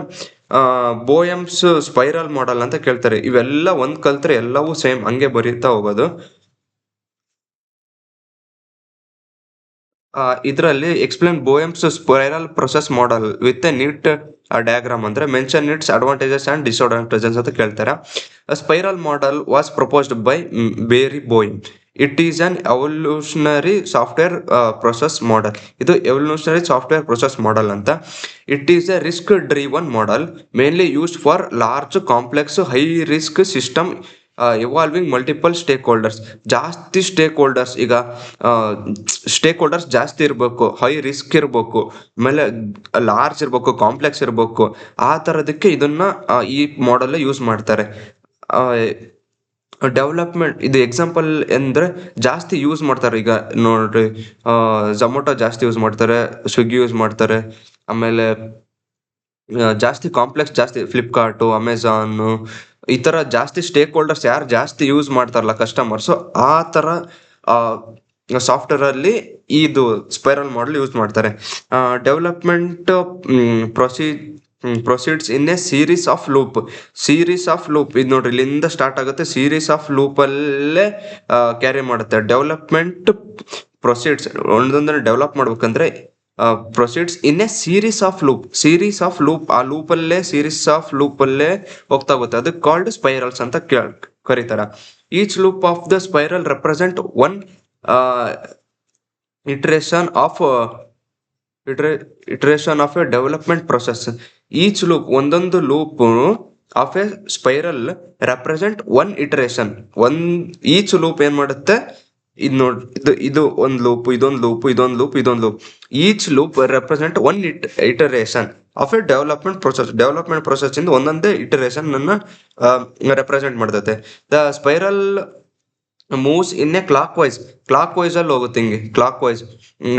Boehm's spiral model ಅಂತ ಕೇಳ್ತಾರೆ. ಇವೆಲ್ಲ ಒಂದು ಕಲ್ತ್ರೆ ಎಲ್ಲವೂ ಸೇಮ್ ಹಂಗೆ ಬರೀತಾ ಹೋಗೋದು. ಇದರಲ್ಲಿ explain Boehm's spiral process model with a neat diagram. ಅಂದರೆ mention its advantages and disadvantages ಅಂತ ಕೇಳ್ತಾರೆ. Spiral model was proposed by Barry Boehm. It is an evolutionary software process model. ಇದು ಎವಲ್ಯೂಷನರಿ ಸಾಫ್ಟ್ವೇರ್ ಪ್ರೊಸೆಸ್ ಮಾಡೆಲ್ ಅಂತ. It is a risk driven model mainly used for large complex high risk system evolving multiple stakeholders. ಜಾಸ್ತಿ stakeholders, ಈಗ stakeholders ಜಾಸ್ತಿ ಇರಬೇಕು, high risk ಇರಬೇಕು, ಆಮೇಲೆ large ಇರಬೇಕು, complex ಇರಬೇಕು. ಆ ಥರದಕ್ಕೆ ಇದನ್ನ ಈ ಮಾಡೆಲ್ ಯೂಸ್ ಮಾಡ್ತಾರೆ. ಡೆವಲಪ್ಮೆಂಟ್ ಇದು ಎಕ್ಸಾಂಪಲ್ ಅಂದರೆ ಜಾಸ್ತಿ ಯೂಸ್ ಮಾಡ್ತಾರೆ. ಈಗ ನೋಡ್ರಿ, ಝೊಮ್ಯಾಟೊ ಜಾಸ್ತಿ ಯೂಸ್ ಮಾಡ್ತಾರೆ, ಸ್ವಿಗ್ಗಿ ಯೂಸ್ ಮಾಡ್ತಾರೆ, ಆಮೇಲೆ ಜಾಸ್ತಿ ಕಾಂಪ್ಲೆಕ್ಸ್ ಜಾಸ್ತಿ ಫ್ಲಿಪ್ಕಾರ್ಟು, ಅಮೆಝಾನು, ಈ ಥರ ಜಾಸ್ತಿ ಸ್ಟೇಕ್ ಹೋಲ್ಡರ್ಸ್ ಯಾರು ಜಾಸ್ತಿ ಯೂಸ್ ಮಾಡ್ತಾರಲ್ಲ ಕಸ್ಟಮರ್ಸು, ಆ ಥರ ಸಾಫ್ಟ್ವೇರಲ್ಲಿ ಇದು ಸ್ಪೈರಲ್ ಮಾಡೆಲ್ ಯೂಸ್ ಮಾಡ್ತಾರೆ. Development proceeds in a series of loop. ಇದು ನೋಡ್ರಿ, ಇಲ್ಲಿಂದ ಸ್ಟಾರ್ಟ್ ಆಗುತ್ತೆ, ಸೀರೀಸ್ ಆಫ್ ಲೂಪಲ್ಲೇ ಕ್ಯಾರಿ ಮಾಡುತ್ತೆ. ಡೆವಲಪ್ಮೆಂಟ್ ಪ್ರೊಸೀಡ್ಸ್ ಒಂದೊಂದನ್ನು ಡೆವಲಪ್ ಮಾಡ್ಬೇಕಂದ್ರೆ proceeds in a series of loop. ಆ ಸೀರೀಸ್ ಆಫ್ ಲೂಪಲ್ಲೇ ಹೋಗ್ತಾ ಹೋಗುತ್ತೆ. ಅದಕ್ಕೆ ಕಾಲ್ಡ್ ಸ್ಪೈರಲ್ಸ್ ಅಂತ ಕರೀತಾರೆ. Each loop of the spiral represent one iteration of a development process. Each loop, ಒಂದೊಂದು loop of a spiral represent one iteration. Each loop ಏನ್ ಮಾಡುತ್ತೆ, ಇದು ನೋಡಿ, ಇದು ಒಂದು ಲೂಪ್, ಇದೊಂದು ಲೂಪ್, ಇದೊಂದು ಲೂಪ್, ಇದೊಂದು loop. Each loop represent one iteration of a development process. Development process ಇಂದ ಒಂದೊಂದೇ ಇಟರೇಷನ್ ಅನ್ನ ರೆಪ್ರೆಸೆಂಟ್ ಮಾಡ್ತೈತೆ. The spiral moves in a clockwise ಅಲ್ಲಿ ಹೋಗುತ್ತೆ, ಹಿಂಗೆ clockwise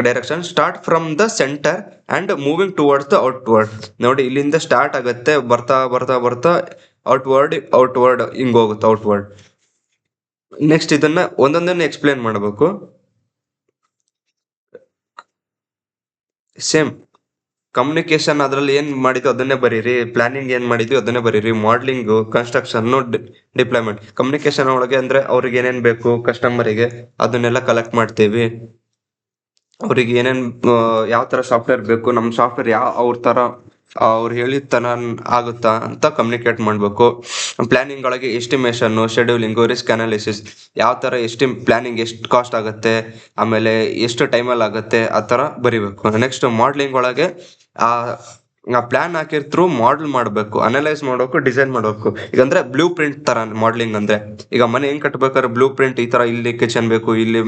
direction. Start from the centre and moving towards the outward. ನೋಡಿ, ಇಲ್ಲಿಂದ start ಆಗುತ್ತೆ, ಬರ್ತಾ ಬರ್ತಾ ಬರ್ತಾ ಔಟ್ವರ್ಡ್ ಹಿಂಗ್ ಹೋಗುತ್ತೆ, ಔಟ್ವರ್ಡ್. ನೆಕ್ಸ್ಟ್ ಇದನ್ನ ಒಂದೊಂದನ್ನ ಎಕ್ಸ್ಪ್ಲೇನ್ ಮಾಡಬೇಕು. ಸೇಮ್ ಕಮ್ಯುನಿಕೇಶನ್ ಅದ್ರಲ್ಲಿ ಏನ್ ಮಾಡಿದ್ವಿ ಅದನ್ನೇ ಬರೀರಿ, ಪ್ಲಾನಿಂಗ್ ಏನ್ ಮಾಡಿದ್ವಿ ಅದನ್ನೇ ಬರೀರಿ, ಮಾಡ್ಲಿಂಗ್, ಕನ್ಸ್ಟ್ರಕ್ಷನ್, ಡಿಪ್ಲಾಯ್ಮೆಂಟ್. ಕಮ್ಯುನಿಕೇಶನ್ ಒಳಗೆ ಅಂದ್ರೆ ಅವ್ರಿಗೆ ಏನೇನ್ ಬೇಕು ಕಸ್ಟಮರಿಗೆ ಅದನ್ನೆಲ್ಲ ಕಲೆಕ್ಟ್ ಮಾಡ್ತೀವಿ. ಅವ್ರಿಗೆ ಏನೇನ್ ಯಾವ ತರ ಸಾಫ್ಟ್ವೇರ್ ಬೇಕು, ನಮ್ ಸಾಫ್ಟ್ವೇರ್ ಅವ್ರ ತರ ಅವ್ರು ಹೇಳಿದ ತರ ಆಗುತ್ತಾ ಅಂತ ಕಮ್ಯುನಿಕೇಟ್ ಮಾಡ್ಬೇಕು. ಪ್ಲಾನಿಂಗ್ ಒಳಗೆ ಎಸ್ಟಿಮೇಷನ್, ಶೆಡ್ಯೂಲಿಂಗು, ರಿಸ್ಕ್ ಅನಾಲಿಸಿಸ್, ಯಾವ ತರ ಪ್ಲಾನಿಂಗ್ ಎಷ್ಟು ಕಾಸ್ಟ್ ಆಗುತ್ತೆ, ಆಮೇಲೆ ಎಷ್ಟು ಟೈಮಲ್ಲಿ ಆಗುತ್ತೆ, ಆ ತರ ಬರಿಬೇಕು. ನೆಕ್ಸ್ಟ್ ಮಾಡ್ಲಿಂಗ್ ಒಳಗೆ ಆ ಪ್ಲಾನ್ ಹಾಕಿರ್ತ್ರು ಮಾಡೆಲ್ ಮಾಡಬೇಕು, ಅನಲೈಸ್ ಮಾಡಬೇಕು, ಡಿಸೈನ್ ಮಾಡಬೇಕು. ಈಗ ಅಂದ್ರೆ ಬ್ಲೂ ಪ್ರಿಂಟ್ ತರ ಮಾಡ್ಲಿಂಗ್ ಅಂದ್ರೆ, ಈಗ ಮನೆ ಹೆಂಗ್ ಕಟ್ಬೇಕಾದ್ರೆ ಬ್ಲೂ ಪ್ರಿಂಟ್ ಈ ತರ, ಇಲ್ಲಿ ಕಿಚನ್ ಬೇಕು, ಇಲ್ಲಿ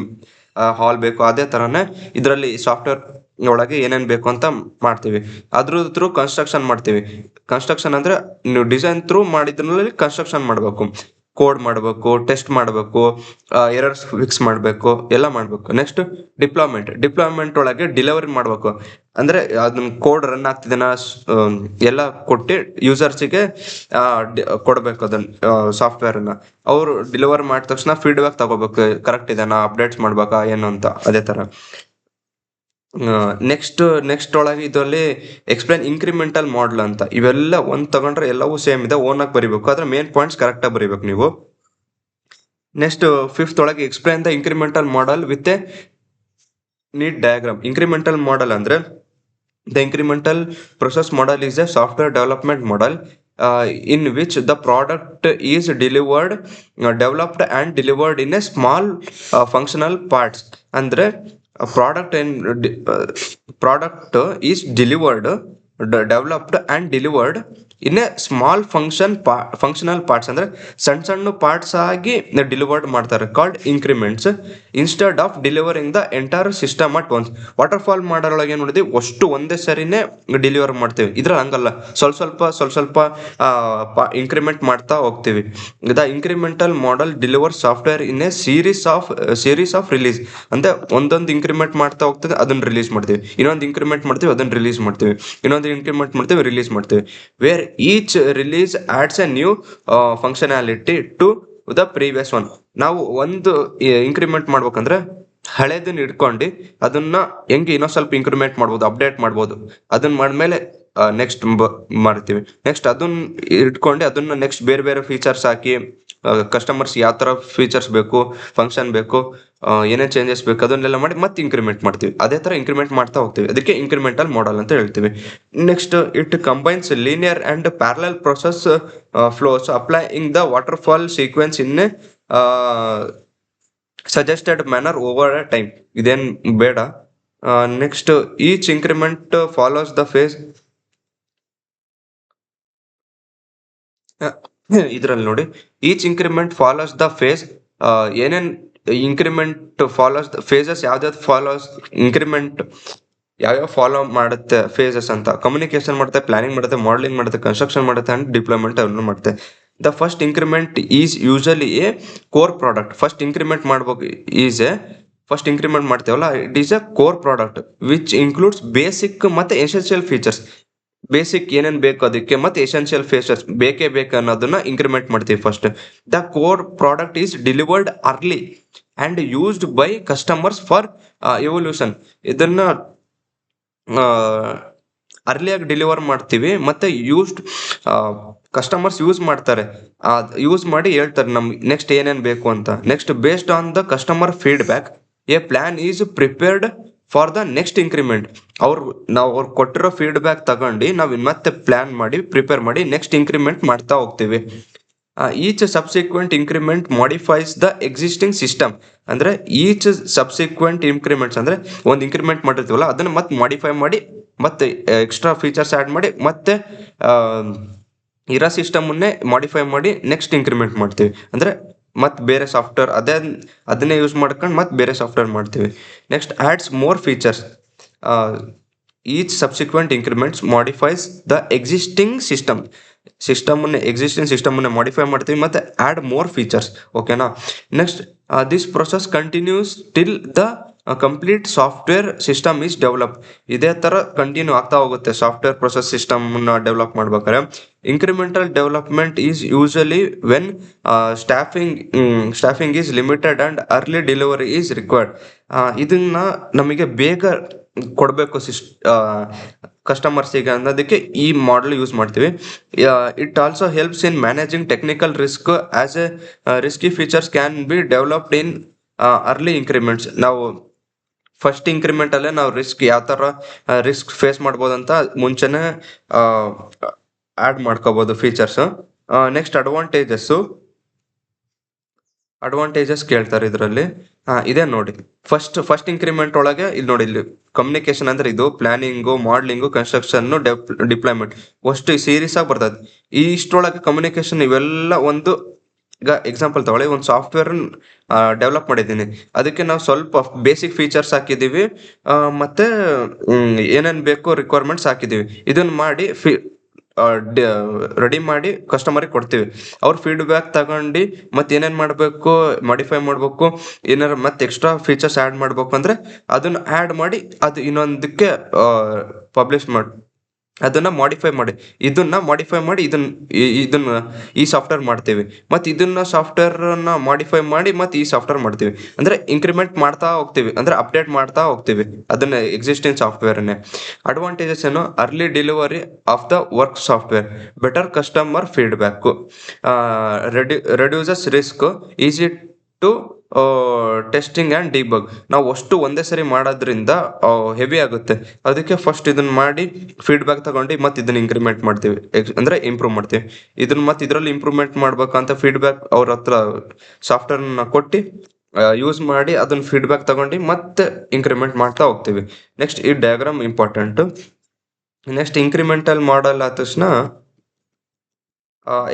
ಹಾಲ್ ಬೇಕು, ಅದೇ ತರನೇ ಇದರಲ್ಲಿ ಸಾಫ್ಟ್ವೇರ್ ಒಳಗೆ ಏನೇನ್ ಬೇಕು ಅಂತ ಮಾಡ್ತೀವಿ. ಅದ್ರ ಥ್ರೂ ಕನ್ಸ್ಟ್ರಕ್ಷನ್ ಮಾಡ್ತೀವಿ. ಕನ್ಸ್ಟ್ರಕ್ಷನ್ ಅಂದ್ರೆ ನೀವು ಡಿಸೈನ್ ಥ್ರೂ ಮಾಡಿದ್ರಲ್ಲಿ ಕನ್ಸ್ಟ್ರಕ್ಷನ್ ಮಾಡಬೇಕು, ಕೋಡ್ ಮಾಡಬೇಕು, ಟೆಸ್ಟ್ ಮಾಡಬೇಕು, ಎರರ್ಸ್ ಫಿಕ್ಸ್ ಮಾಡಬೇಕು, ಎಲ್ಲ ಮಾಡಬೇಕು. ನೆಕ್ಸ್ಟ್ ಡಿಪ್ಲಾಯ್ಮೆಂಟ್ ಒಳಗೆ ಡೆಲಿವರಿ ಮಾಡಬೇಕು. ಅಂದ್ರೆ ಅದನ್ನ ಕೋಡ್ ರನ್ ಆಗ್ತಿದೆನಾ ಎಲ್ಲ ಕೊಟ್ಟು ಯೂಸರ್ಸಿಗೆ ಕೊಡ್ಬೇಕು ಅದನ್ನ ಸಾಫ್ಟ್ವೇರ್ನ. ಅವರು ಡೆಲಿವರ್ ಮಾಡಿದ ತಕ್ಷಣ ಫೀಡ್ಬ್ಯಾಕ್ ತಗೋಬೇಕು, ಕರೆಕ್ಟ್ ಇದೆನಾ, ಅಪ್ಡೇಟ್ಸ್ ಮಾಡ್ಬೇಕಾ ಏನು ಅಂತ, ಅದೇ ತರ. ನೆಕ್ಸ್ಟ್ ಒಳಗೆ ಇದರಲ್ಲಿ ಎಕ್ಸ್ಪ್ಲೇನ್ ಇನ್ಕ್ರಿಮೆಂಟಲ್ ಮಾಡೆಲ್ ಅಂತ. ಇವೆಲ್ಲ ಒಂದ್ ತಗೊಂಡ್ರೆ ಎಲ್ಲವೂ ಸೇಮ್ ಇದೆ, ಓನ್ ಆಗಿ ಬರಿಬೇಕು, ಆದ್ರೆ ಮೇನ್ ಪಾಯಿಂಟ್ಸ್ ಕರೆಕ್ಟ್ ಆಗಿ ಬರಿಬೇಕು ನೀವು. ನೆಕ್ಸ್ಟ್ ಫಿಫ್ತ್ ಒಳಗೆ explain the incremental model with a neat diagram. Incremental model ಅಂದ್ರೆ the incremental process model is a software development model in which the product is developed and delivered in a small functional parts. ಅಂದ್ರೆ product is developed and delivered in a small functional parts. ಅಂದ್ರೆ ಸಣ್ಣ parts ಆಗಿ delivered ಮಾಡ್ತಾರೆ, called increments, instead of delivering the entire system at once. Waterfall ಮಾಡೋಳಗೆ ಏನ್ ನೋಡಿದ್ವಿ, ಅಷ್ಟು ಒಂದೇ ಸರಿನೇ ಡೆಲಿವರ್ ಮಾಡ್ತೀವಿ. ಇದ್ರಲ್ಲಿ ಹಂಗಲ್ಲ, ಸ್ವಲ್ಪ ಇನ್ಕ್ರಿಮೆಂಟ್ ಮಾಡ್ತಾ ಹೋಗ್ತೀವಿ. The incremental model deliver software in a series of release. ಅಂದ್ರೆ ಒಂದೊಂದು ಇನ್ಕ್ರಿಮೆಂಟ್ ಮಾಡ್ತಾ ಹೋಗ್ತದೆ, ಅದನ್ನ ರಿಲೀಸ್ ಮಾಡ್ತೀವಿ, ಇನ್ನೊಂದು ಇನ್ಕ್ರಿಮೆಂಟ್ ಮಾಡ್ತೀವಿ, ಅದನ್ನ ರಿಲೀಸ್ ಮಾಡ್ತೀವಿ, ಇನ್ನೊಂದು ಇನ್ಕ್ರಿಮೆಂಟ್ ಮಾಡ್ತೀವಿ, ರಿಲೀಸ್ ಮಾಡ್ತೀವಿ. Where each release adds a new functionality to the previous one. ನಾವು ಒಂದು ಇನ್ಕ್ರಿಮೆಂಟ್ ಮಾಡ್ಬೇಕಂದ್ರೆ ಹಳೇದನ್ನ ಇಟ್ಕೊಂಡು ಅದನ್ನ ಹೆಂಗೆ ಇನ್ನೊಂದ್ ಸ್ವಲ್ಪ ಇನ್ಕ್ರಿಮೆಂಟ್ ಮಾಡ್ಬೋದು, ಅಪ್ಡೇಟ್ ಮಾಡ್ಬೋದು. ಅದನ್ನ ಮಾಡ್ಮೇಲೆ ನೆಕ್ಸ್ಟ್ ಮಾಡ್ತೀವಿ. ನೆಕ್ಸ್ಟ್ ಅದನ್ನ ಇಟ್ಕೊಂಡು ಅದನ್ನ ನೆಕ್ಸ್ಟ್ ಬೇರೆ ಬೇರೆ ಫೀಚರ್ಸ್ ಹಾಕಿ, ಕಸ್ಟಮರ್ಸ್ ಯಾವ ತರ ಫೀಚರ್ಸ್ ಬೇಕು, ಫಂಕ್ಷನ್ ಬೇಕು, ಏನೇನ್ ಚೇಂಜಸ್ ಬೇಕು ಅದನ್ನೆಲ್ಲ ಮಾಡಿ ಮತ್ತೆ ಇನ್ಕ್ರಿಮೆಂಟ್ ಮಾಡ್ತೀವಿ. ಅದೇ ತರ ಇನ್ಕ್ರಿಮೆಂಟ್ ಮಾಡ್ತಾ ಹೋಗ್ತೀವಿ, ಅದಕ್ಕೆ ಇನ್ಕ್ರಿಮೆಂಟಲ್ ಮಾಡೆಲ್ ಅಂತ ಹೇಳ್ತೀವಿ. Next it combines linear and parallel process flows applying the waterfall sequence in suggested manner over a time. ಇದೇನ್ ಬೇಡ. Next each increment follows the phase. ಇದ್ರಲ್ಲಿ ನೋಡಿ, each increment follows the phase. ಏನೇನ್ increment follows the phases, ಯಾವ್ದಾವ್ದು follows increment ಯಾವ್ಯಾವ follow ಮಾಡುತ್ತೆ phases ಅಂತ. Communication ಮಾಡುತ್ತೆ, ಪ್ಲಾನಿಂಗ್ ಮಾಡುತ್ತೆ, ಮಾಡಲಿಂಗ್ ಮಾಡುತ್ತೆ, ಕನ್ಸ್ಟ್ರಕ್ಷನ್ ಮಾಡುತ್ತೆ ಅಂಡ್ ಡಿಪ್ಲಾಯ್ಮೆಂಟ್ ಅನ್ನು ಮಾಡುತ್ತೆ. The first increment is usually a core product. First increment ಮಾಡ್ತೇವಲ್ಲ, it is A core product which includes basic ಮತ್ತೆ ಎಸೆನ್ಷಿಯಲ್ ಫೀಚರ್ಸ್. ಬೇಸಿಕ್ ಏನೇನ್ ಬೇಕು ಅದಕ್ಕೆ, ಮತ್ತೆ ಎಸೆನ್ಷಿಯಲ್ ಫೀಚರ್ಸ್ ಬೇಕೇ ಬೇಕು ಅನ್ನೋದನ್ನ ಇನ್ಕ್ರಿಮೆಂಟ್ ಮಾಡ್ತೀವಿ first. The core product is delivered early and used by customers for evolution. ಇದನ್ನ ಅರ್ಲಿಯಾಗಿ ಡೆಲಿವರ್ ಮಾಡ್ತೀವಿ, ಮತ್ತೆ ಕಸ್ಟಮರ್ಸ್ ಯೂಸ್ ಮಾಡ್ತಾರೆ, ಯೂಸ್ ಮಾಡಿ ಹೇಳ್ತಾರೆ ನಮ್ಗೆ ನೆಕ್ಸ್ಟ್ ಏನೇನ್ ಬೇಕು ಅಂತ. Next based on the customer feedback A plan is prepared for the next increment. ಅವ್ರು ಕೊಟ್ಟಿರೋ ಫೀಡ್ಬ್ಯಾಕ್ ತಗೊಂಡು ನಾವು ಮತ್ತೆ ಪ್ಲಾನ್ ಮಾಡಿ ಪ್ರಿಪೇರ್ ಮಾಡಿ ನೆಕ್ಸ್ಟ್ ಇನ್ಕ್ರಿಮೆಂಟ್ ಮಾಡ್ತಾ ಹೋಗ್ತೀವಿ. Each subsequent increment modifies the existing system. ಅಂದ್ರೆ ಈಚ್ ಸಬ್ಸಿಕ್ವೆಂಟ್ ಇನ್ಕ್ರಿಮೆಂಟ್ಸ್ ಅಂದ್ರೆ ಒಂದು ಇನ್ಕ್ರಿಮೆಂಟ್ ಮಾಡಿರ್ತೀವಲ್ಲ ಅದನ್ನ ಮತ್ತೆ ಮಾಡಿಫೈ ಮಾಡಿ, ಮತ್ತೆ ಎಕ್ಸ್ಟ್ರಾ ಫೀಚರ್ಸ್ ಆಡ್ ಮಾಡಿ, ಮತ್ತೆ ಇರೋ ಸಿಸ್ಟಮ್ ಅನ್ನೇ ಮಾಡಿಫೈ ಮಾಡಿ ನೆಕ್ಸ್ಟ್ ಇನ್ಕ್ರಿಮೆಂಟ್ ಮಾಡ್ತೀವಿ. ಅಂದ್ರೆ ಮತ್ತು ಬೇರೆ ಸಾಫ್ಟ್ವೇರ್ ಅದನ್ನೇ ಯೂಸ್ ಮಾಡ್ಕೊಂಡು ಮತ್ತೆ ಬೇರೆ ಸಾಫ್ಟ್ವೇರ್ ಮಾಡ್ತೀವಿ. Next adds more features. Each subsequent increments modifies the existing ಸಿಸ್ಟಮನ್ನು ಮಾಡಿಫೈ ಮಾಡ್ತೀವಿ ಮತ್ತು ಆ್ಯಡ್ ಮೋರ್ ಫೀಚರ್ಸ್. ಓಕೆನಾ. Next this process continues till the complete software system is develop. ಇದೇ ಥರ ಕಂಟಿನ್ಯೂ ಆಗ್ತಾ ಹೋಗುತ್ತೆ ಸಾಫ್ಟ್ವೇರ್ ಪ್ರೊಸೆಸ್ ಸಿಸ್ಟಮ್ನ ಡೆವಲಪ್ ಮಾಡ್ಬೇಕಾದ್ರೆ. Incremental development is usually when staffing is limited and early delivery is required. ಇದನ್ನ ನಮಗೆ ಬೇಗ ಕೊಡಬೇಕು ಕಸ್ಟಮರ್ಸಿಗೆ ಅನ್ನೋದಕ್ಕೆ ಈ ಮಾಡೆಲ್ ಯೂಸ್ ಮಾಡ್ತೀವಿ. It also helps in managing technical risk as a risky features can be developed in early increments. ನಾವು first ಇಂಕ್ರಿಮೆಂಟಲ್ಲೇ ನಾವು ಯಾವ ಥರ ರಿಸ್ಕ್ ಫೇಸ್ ಮಾಡ್ಬೋದು ಅಂತ ಮುಂಚೆನೇ ಆ್ಯಡ್ ಮಾಡ್ಕೋಬೋದು ಫೀಚರ್ಸು. ನೆಕ್ಸ್ಟ್ ಅಡ್ವಾಂಟೇಜಸ್ ಕೇಳ್ತಾರೆ ಇದರಲ್ಲಿ. ಇದೇ ನೋಡಿ, ಫಸ್ಟ್ ಇಂಕ್ರಿಮೆಂಟ್ ಒಳಗೆ ಇಲ್ಲಿ ನೋಡಿ, ಇಲ್ಲಿ ಕಮ್ಯುನಿಕೇಶನ್ ಅಂದ್ರೆ ಇದು ಪ್ಲಾನಿಂಗು, ಮಾಡ್ಲಿಂಗು, ಕನ್ಸ್ಟ್ರಕ್ಷನ್ನು, ಡಿಪ್ಲಾಯ್ಮೆಂಟ್ ಅಷ್ಟು ಸೀರೀಸ್ ಆಗಿ ಬರ್ತದೆ. ಇಷ್ಟರೊಳಗೆ ಕಮ್ಯುನಿಕೇಶನ್ ಇವೆಲ್ಲ ಒಂದು. ಈಗ ಎಕ್ಸಾಂಪಲ್ ತಗೊಳ್ಳಿ, ಒಂದು ಸಾಫ್ಟ್ವೇರ್ ಡೆವಲಪ್ ಮಾಡಿದ್ದೀನಿ, ಅದಕ್ಕೆ ನಾವು ಸ್ವಲ್ಪ ಬೇಸಿಕ್ ಫೀಚರ್ಸ್ ಹಾಕಿದ್ದೀವಿ, ಮತ್ತೆ ಏನೇನು ಬೇಕೋ ರಿಕ್ವೈರ್ಮೆಂಟ್ಸ್ ಹಾಕಿದ್ದೀವಿ. ಇದನ್ನ ಮಾಡಿ ರೆಡಿ ಮಾಡಿ ಕಸ್ಟಮರಿಗೆ ಕೊಡ್ತೀವಿ. ಅವ್ರ ಫೀಡ್ಬ್ಯಾಕ್ ತಗೊಂಡು ಮತ್ತೆ ಏನೇನು ಮಾಡಬೇಕು, ಮಾಡಿಫೈ ಮಾಡಬೇಕು, ಏನಾರು ಮತ್ತೆ ಎಕ್ಸ್ಟ್ರಾ ಫೀಚರ್ಸ್ ಆ್ಯಡ್ ಮಾಡಬೇಕು ಅಂದರೆ ಅದನ್ನು ಆ್ಯಡ್ ಮಾಡಿ ಅದು ಇನ್ನೊಂದಕ್ಕೆ ಪಬ್ಲಿಷ್ ಮಾಡಿ ಅದನ್ನ ಮಾಡಿಫೈ ಮಾಡಿ ಇದನ್ನ ಈ ಸಾಫ್ಟ್ವೇರ್ ಮಾಡ್ತೀವಿ, ಮತ್ತು ಇದನ್ನ ಸಾಫ್ಟ್ವೇರ್ನ ಮಾಡಿಫೈ ಮಾಡಿ ಮತ್ತೆ ಈ ಸಾಫ್ಟ್ವೇರ್ ಮಾಡ್ತೀವಿ. ಅಂದ್ರೆ ಇಂಕ್ರಿಮೆಂಟ್ ಮಾಡ್ತಾ ಹೋಗ್ತೀವಿ, ಅಂದ್ರೆ ಅಪ್ಡೇಟ್ ಮಾಡ್ತಾ ಹೋಗ್ತೀವಿ ಅದನ್ನ ಎಕ್ಸಿಸ್ಟಿಂಗ್ ಸಾಫ್ಟ್ವೇರ್ನೇ. ಅಡ್ವಾಂಟೇಜಸ್ ಏನು? Early delivery of the work software, better customer feedback, reduces risk, easy to testing and debug. ನಾವು ಅಷ್ಟು ಒಂದೇ ಸರಿ ಮಾಡೋದ್ರಿಂದ ಹೆವಿ ಆಗುತ್ತೆ. ಅದಕ್ಕೆ ಫಸ್ಟ್ ಇದನ್ನ ಮಾಡಿ ಫೀಡ್ಬ್ಯಾಕ್ ತಗೊಂಡು ಮತ್ತೆ ಇದನ್ನ ಇಂಕ್ರಿಮೆಂಟ್ ಮಾಡ್ತೀವಿ, ಅಂದ್ರೆ ಇಂಪ್ರೂವ್ ಮಾಡ್ತೀವಿ. ಇದನ್ನ ಮತ್ತೆ ಇದರಲ್ಲಿ ಇಂಪ್ರೂವ್ಮೆಂಟ್ ಮಾಡ್ಬೇಕಂತ ಫೀಡ್ಬ್ಯಾಕ್ ಅವ್ರ ಹತ್ರ ಸಾಫ್ಟ್ವೇರ್ನ ಕೊಟ್ಟು ಯೂಸ್ ಮಾಡಿ ಅದನ್ನ ಫೀಡ್ಬ್ಯಾಕ್ ತಗೊಂಡು ಮತ್ತೆ ಇಂಕ್ರಿಮೆಂಟ್ ಮಾಡ್ತಾ ಹೋಗ್ತೀವಿ. ನೆಕ್ಸ್ಟ್ ಈ diagram important. Next incremental model ಆದ ತಕ್ಷಣ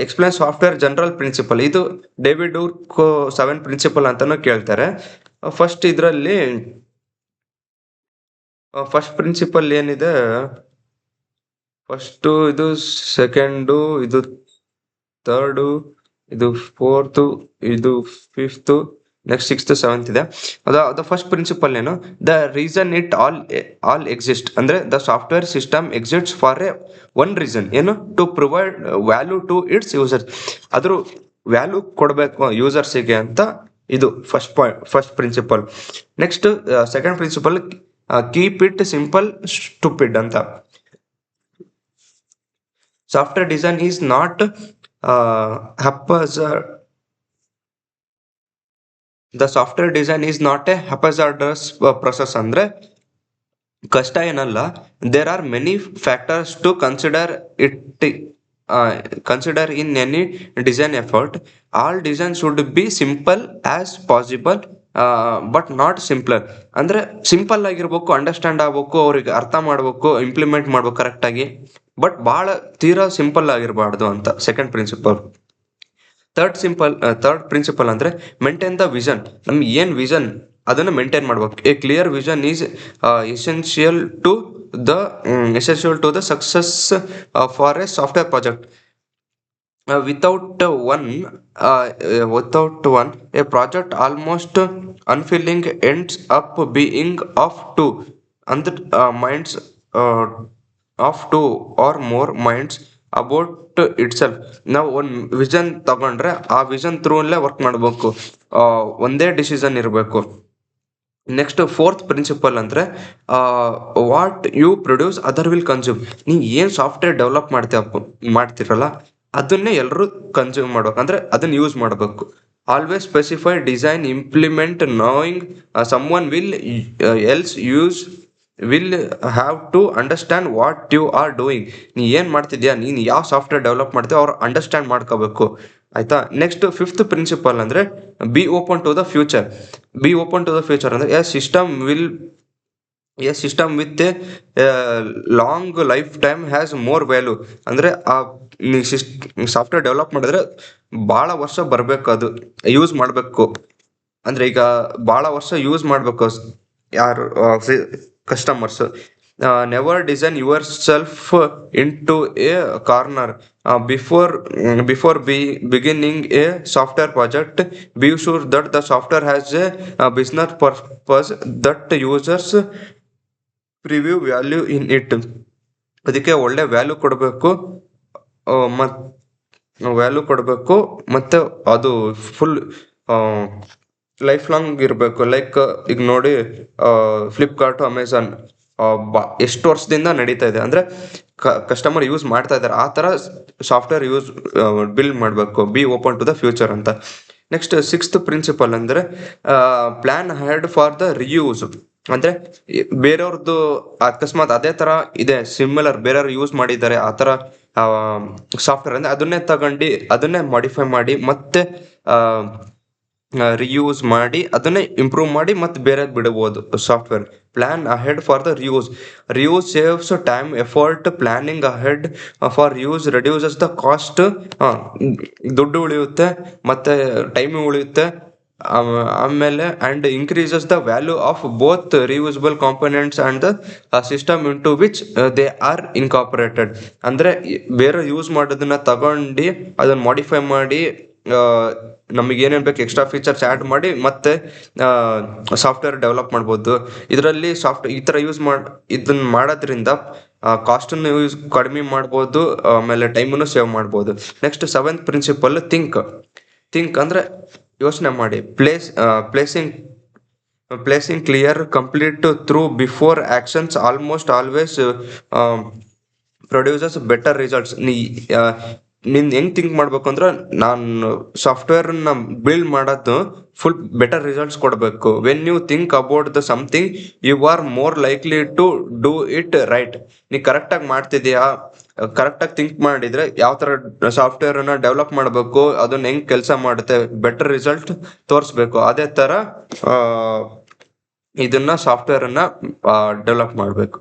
ಎಕ್ಸ್ಪ್ಲೇನ್ ಸಾಫ್ಟ್ವೇರ್ ಜನರಲ್ ಪ್ರಿನ್ಸಿಪಲ್. ಇದು ಡೇವಿಡ್ ಡೂರ್ಕ್ 7 ಪ್ರಿನ್ಸಿಪಲ್ ಅಂತಾನು ಕೇಳ್ತಾರೆ. ಫಸ್ಟ್ ಇದರಲ್ಲಿ ಫಸ್ಟ್ ಪ್ರಿನ್ಸಿಪಲ್ ಏನಿದೆ, ಫಸ್ಟು, ಇದು ಸೆಕೆಂಡು, ಇದು ಥರ್ಡು, ಇದು ಫೋರ್ತು, ಇದು ಫಿಫ್ತು, ನೆಕ್ಸ್ಟ್ 6th 7th ಇದೆ. ಅದು ಫಸ್ಟ್ ಪ್ರಿನ್ಸಿಪಲ್ ಏನು? The reason it all exist, ಅಂದ್ರೆ the software system exist for one reason, ಏನು? To provide value to its users. ಅದ್ರ ವ್ಯಾಲ್ಯೂ ಕೊಡಬೇಕು ಯೂಸರ್ಸಿಗೆ ಅಂತ. ಇದು first principle. Next second principle, keep it simple stupid ಅಂತ. Software design is not the software design is not a haphazardous process, ಅಂದ್ರೆ ಕಷ್ಟ ಏನಲ್ಲ. There are many factors to consider in any design effort. All design should be simple as possible but not simpler. ಅಂದ್ರೆ simple ಆಗಿರ್ಬೇಕು, understand ಆಗ್ಬೇಕು, ಅವ್ರಿಗೆ ಅರ್ಥ ಮಾಡ್ಬೇಕು, implement ಮಾಡ್ಬೇಕು ಕರೆಕ್ಟಾಗಿ, ಬಟ್ ಭಾಳ ತೀರಾ ಸಿಂಪಲ್ ಆಗಿರಬಾರ್ದು ಅಂತ ಸೆಕೆಂಡ್ ಪ್ರಿನ್ಸಿಪಲ್. ಥರ್ಡ್ ಪ್ರಿನ್ಸಿಪಲ್ ಅಂದ್ರೆ ಮೇಂಟೈನ್ ದ ವಿಷನ್. ನಮ್ಗೆ ಏನು ವಿಷನ್ ಅದನ್ನು ಮೇಂಟೈನ್ ಮಾಡ್ಬೇಕು. A clear vision is essential to the success for a software project. Without one, a project almost unfulfilling ends up being of two minds, of two or more minds about itself. ನಾವು ಒಂದು vision ತಗೊಂಡ್ರೆ ಆ vision ಥ್ರೂಲ್ಲೇ work ಮಾಡಬೇಕು, ಒಂದೇ decision ಇರಬೇಕು. Next fourth principle ಅಂದರೆ what you produce other will consume. ನೀವು ಏನು ಸಾಫ್ಟ್ವೇರ್ ಡೆವಲಪ್ ಮಾಡ್ತಿರಲ್ಲ ಅದನ್ನೇ ಎಲ್ಲರೂ ಕನ್ಸ್ಯೂಮ್ ಮಾಡ್ಬೇಕು, ಅಂದರೆ ಅದನ್ನು ಯೂಸ್ ಮಾಡಬೇಕು. Always specify design implement knowing someone will have to understand what you are doing. ನೀ ಏನು ಮಾಡ್ತಿದ್ಯಾ, ನೀನು ಯಾವ ಸಾಫ್ಟ್ವೇರ್ ಡೆವಲಪ್ ಮಾಡ್ತೀಯ ಅವ್ರು ಅಂಡರ್ಸ್ಟ್ಯಾಂಡ್ ಮಾಡ್ಕೋಬೇಕು, ಆಯಿತಾ. ನೆಕ್ಸ್ಟ್ ಫಿಫ್ತ್ ಪ್ರಿನ್ಸಿಪಲ್ ಅಂದರೆ be open to the future. ಅಂದರೆ a system will a system with a long lifetime has more value. ಅಂದರೆ ಆ ಸಾಫ್ಟ್ವೇರ್ ಡೆವಲಪ್ ಮಾಡಿದ್ರೆ ಭಾಳ ವರ್ಷ ಬರಬೇಕು, ಅದು ಯೂಸ್ ಮಾಡಬೇಕು. ಅಂದರೆ ಈಗ ಭಾಳ ವರ್ಷ ಯೂಸ್ ಮಾಡಬೇಕು ಯಾರು customers. Never design yourself into a corner before beginning a software project. Be sure that the software has a business purpose that users preview value in it. ಅದಕ್ಕೆ ಒಳ್ಳೆ value ಕೊಡಬೇಕು, ಮತ್ತು ಅದು full life long ಇರಬೇಕು. Like ಈಗ ನೋಡಿ, Flipkart, Amazon ಎಷ್ಟು ವರ್ಷದಿಂದ ನಡೀತಾ ಇದೆ, ಅಂದರೆ ಕಸ್ಟಮರ್ ಯೂಸ್ ಮಾಡ್ತಾ ಇದ್ದಾರೆ. ಆ ಥರ ಸಾಫ್ಟ್ವೇರ್ ಬಿಲ್ಡ್ ಮಾಡಬೇಕು, be open to the future ಅಂತ. ನೆಕ್ಸ್ಟ್ ಸಿಕ್ಸ್ತ್ ಪ್ರಿನ್ಸಿಪಲ್ ಅಂದರೆ plan ahead for the reuse. ಅಂದರೆ ಬೇರೆಯವ್ರದ್ದು ಅಕಸ್ಮಾತ್ ಅದೇ ಥರ ಇದೆ, ಸಿಮಿಲರ್ ಬೇರೆಯವ್ರು ಯೂಸ್ ಮಾಡಿದ್ದಾರೆ ಆ ಥರ ಸಾಫ್ಟ್ವೇರ್, ಅಂದರೆ ಅದನ್ನೇ ತಗೊಂಡು ಅದನ್ನೇ ಮಾಡಿಫೈ ಮಾಡಿ ಮತ್ತೆ ರಿಯೂಸ್ ಮಾಡಿ ಅದನ್ನೇ ಇಂಪ್ರೂವ್ ಮಾಡಿ ಮತ್ತೆ ಬೇರೆ ಬಿಡಬಹುದು software. Plan ahead for the reuse saves time effort. Planning ahead for reuse reduces the cost. ದುಡ್ಡು ಉಳಿಯುತ್ತೆ ಮತ್ತೆ ಟೈಮ್ ಉಳಿಯುತ್ತೆ. ಆಮೇಲೆ and increases the value of both reusable components and the system into which they are incorporated. ಅಂದರೆ ಬೇರೆ use ಮಾಡೋದನ್ನ ತಗೊಂಡು ಅದನ್ನ ಮಾಡಿಫೈ ಮಾಡಿ ನಮಗೆ ಏನೇನು ಬೇಕು ಎಕ್ಸ್ಟ್ರಾ ಫೀಚರ್ಸ್ ಆ್ಯಡ್ ಮಾಡಿ ಮತ್ತೆ ಸಾಫ್ಟ್ವೇರ್ ಡೆವಲಪ್ ಮಾಡ್ಬೋದು. ಇದರಲ್ಲಿ ಈ ಥರ ಇದನ್ನ ಮಾಡೋದ್ರಿಂದ ಕಾಸ್ಟನ್ನು ಕಡಿಮೆ ಮಾಡ್ಬೋದು, ಆಮೇಲೆ ಟೈಮನ್ನು ಸೇವ್ ಮಾಡ್ಬೋದು. ನೆಕ್ಸ್ಟ್ ಸೆವೆಂತ್ ಪ್ರಿನ್ಸಿಪಲ್ ಥಿಂಕ್ ಅಂದರೆ ಯೋಚನೆ ಮಾಡಿ. Placing clear complete through before actions almost always produces better results. ನೀನು ಹೆಂಗೆ ಥಿಂಕ್ ಮಾಡ್ಬೇಕು ಅಂದ್ರೆ, ನಾನು ಸಾಫ್ಟ್ವೇರ್ನ ಬಿಲ್ಡ್ ಮಾಡೋದು ಫುಲ್ ಬೆಟರ್ ರಿಸಲ್ಟ್ಸ್ ಕೊಡಬೇಕು. When you think about the something you are more likely to do it right. ನೀ ಕರೆಕ್ಟಾಗಿ ಮಾಡ್ತಿದ್ಯಾ, ಕರೆಕ್ಟಾಗಿ ಥಿಂಕ್ ಮಾಡಿದರೆ ಯಾವ ಥರ ಸಾಫ್ಟ್ವೇರನ್ನು ಡೆವಲಪ್ ಮಾಡಬೇಕು, ಅದನ್ನ ಹೆಂಗೆ ಕೆಲಸ ಮಾಡುತ್ತೆ, ಬೆಟರ್ ರಿಸಲ್ಟ್ ತೋರಿಸ್ಬೇಕು. ಅದೇ ಥರ ಇದನ್ನು ಸಾಫ್ಟ್ವೇರನ್ನು ಡೆವಲಪ್ ಮಾಡಬೇಕು.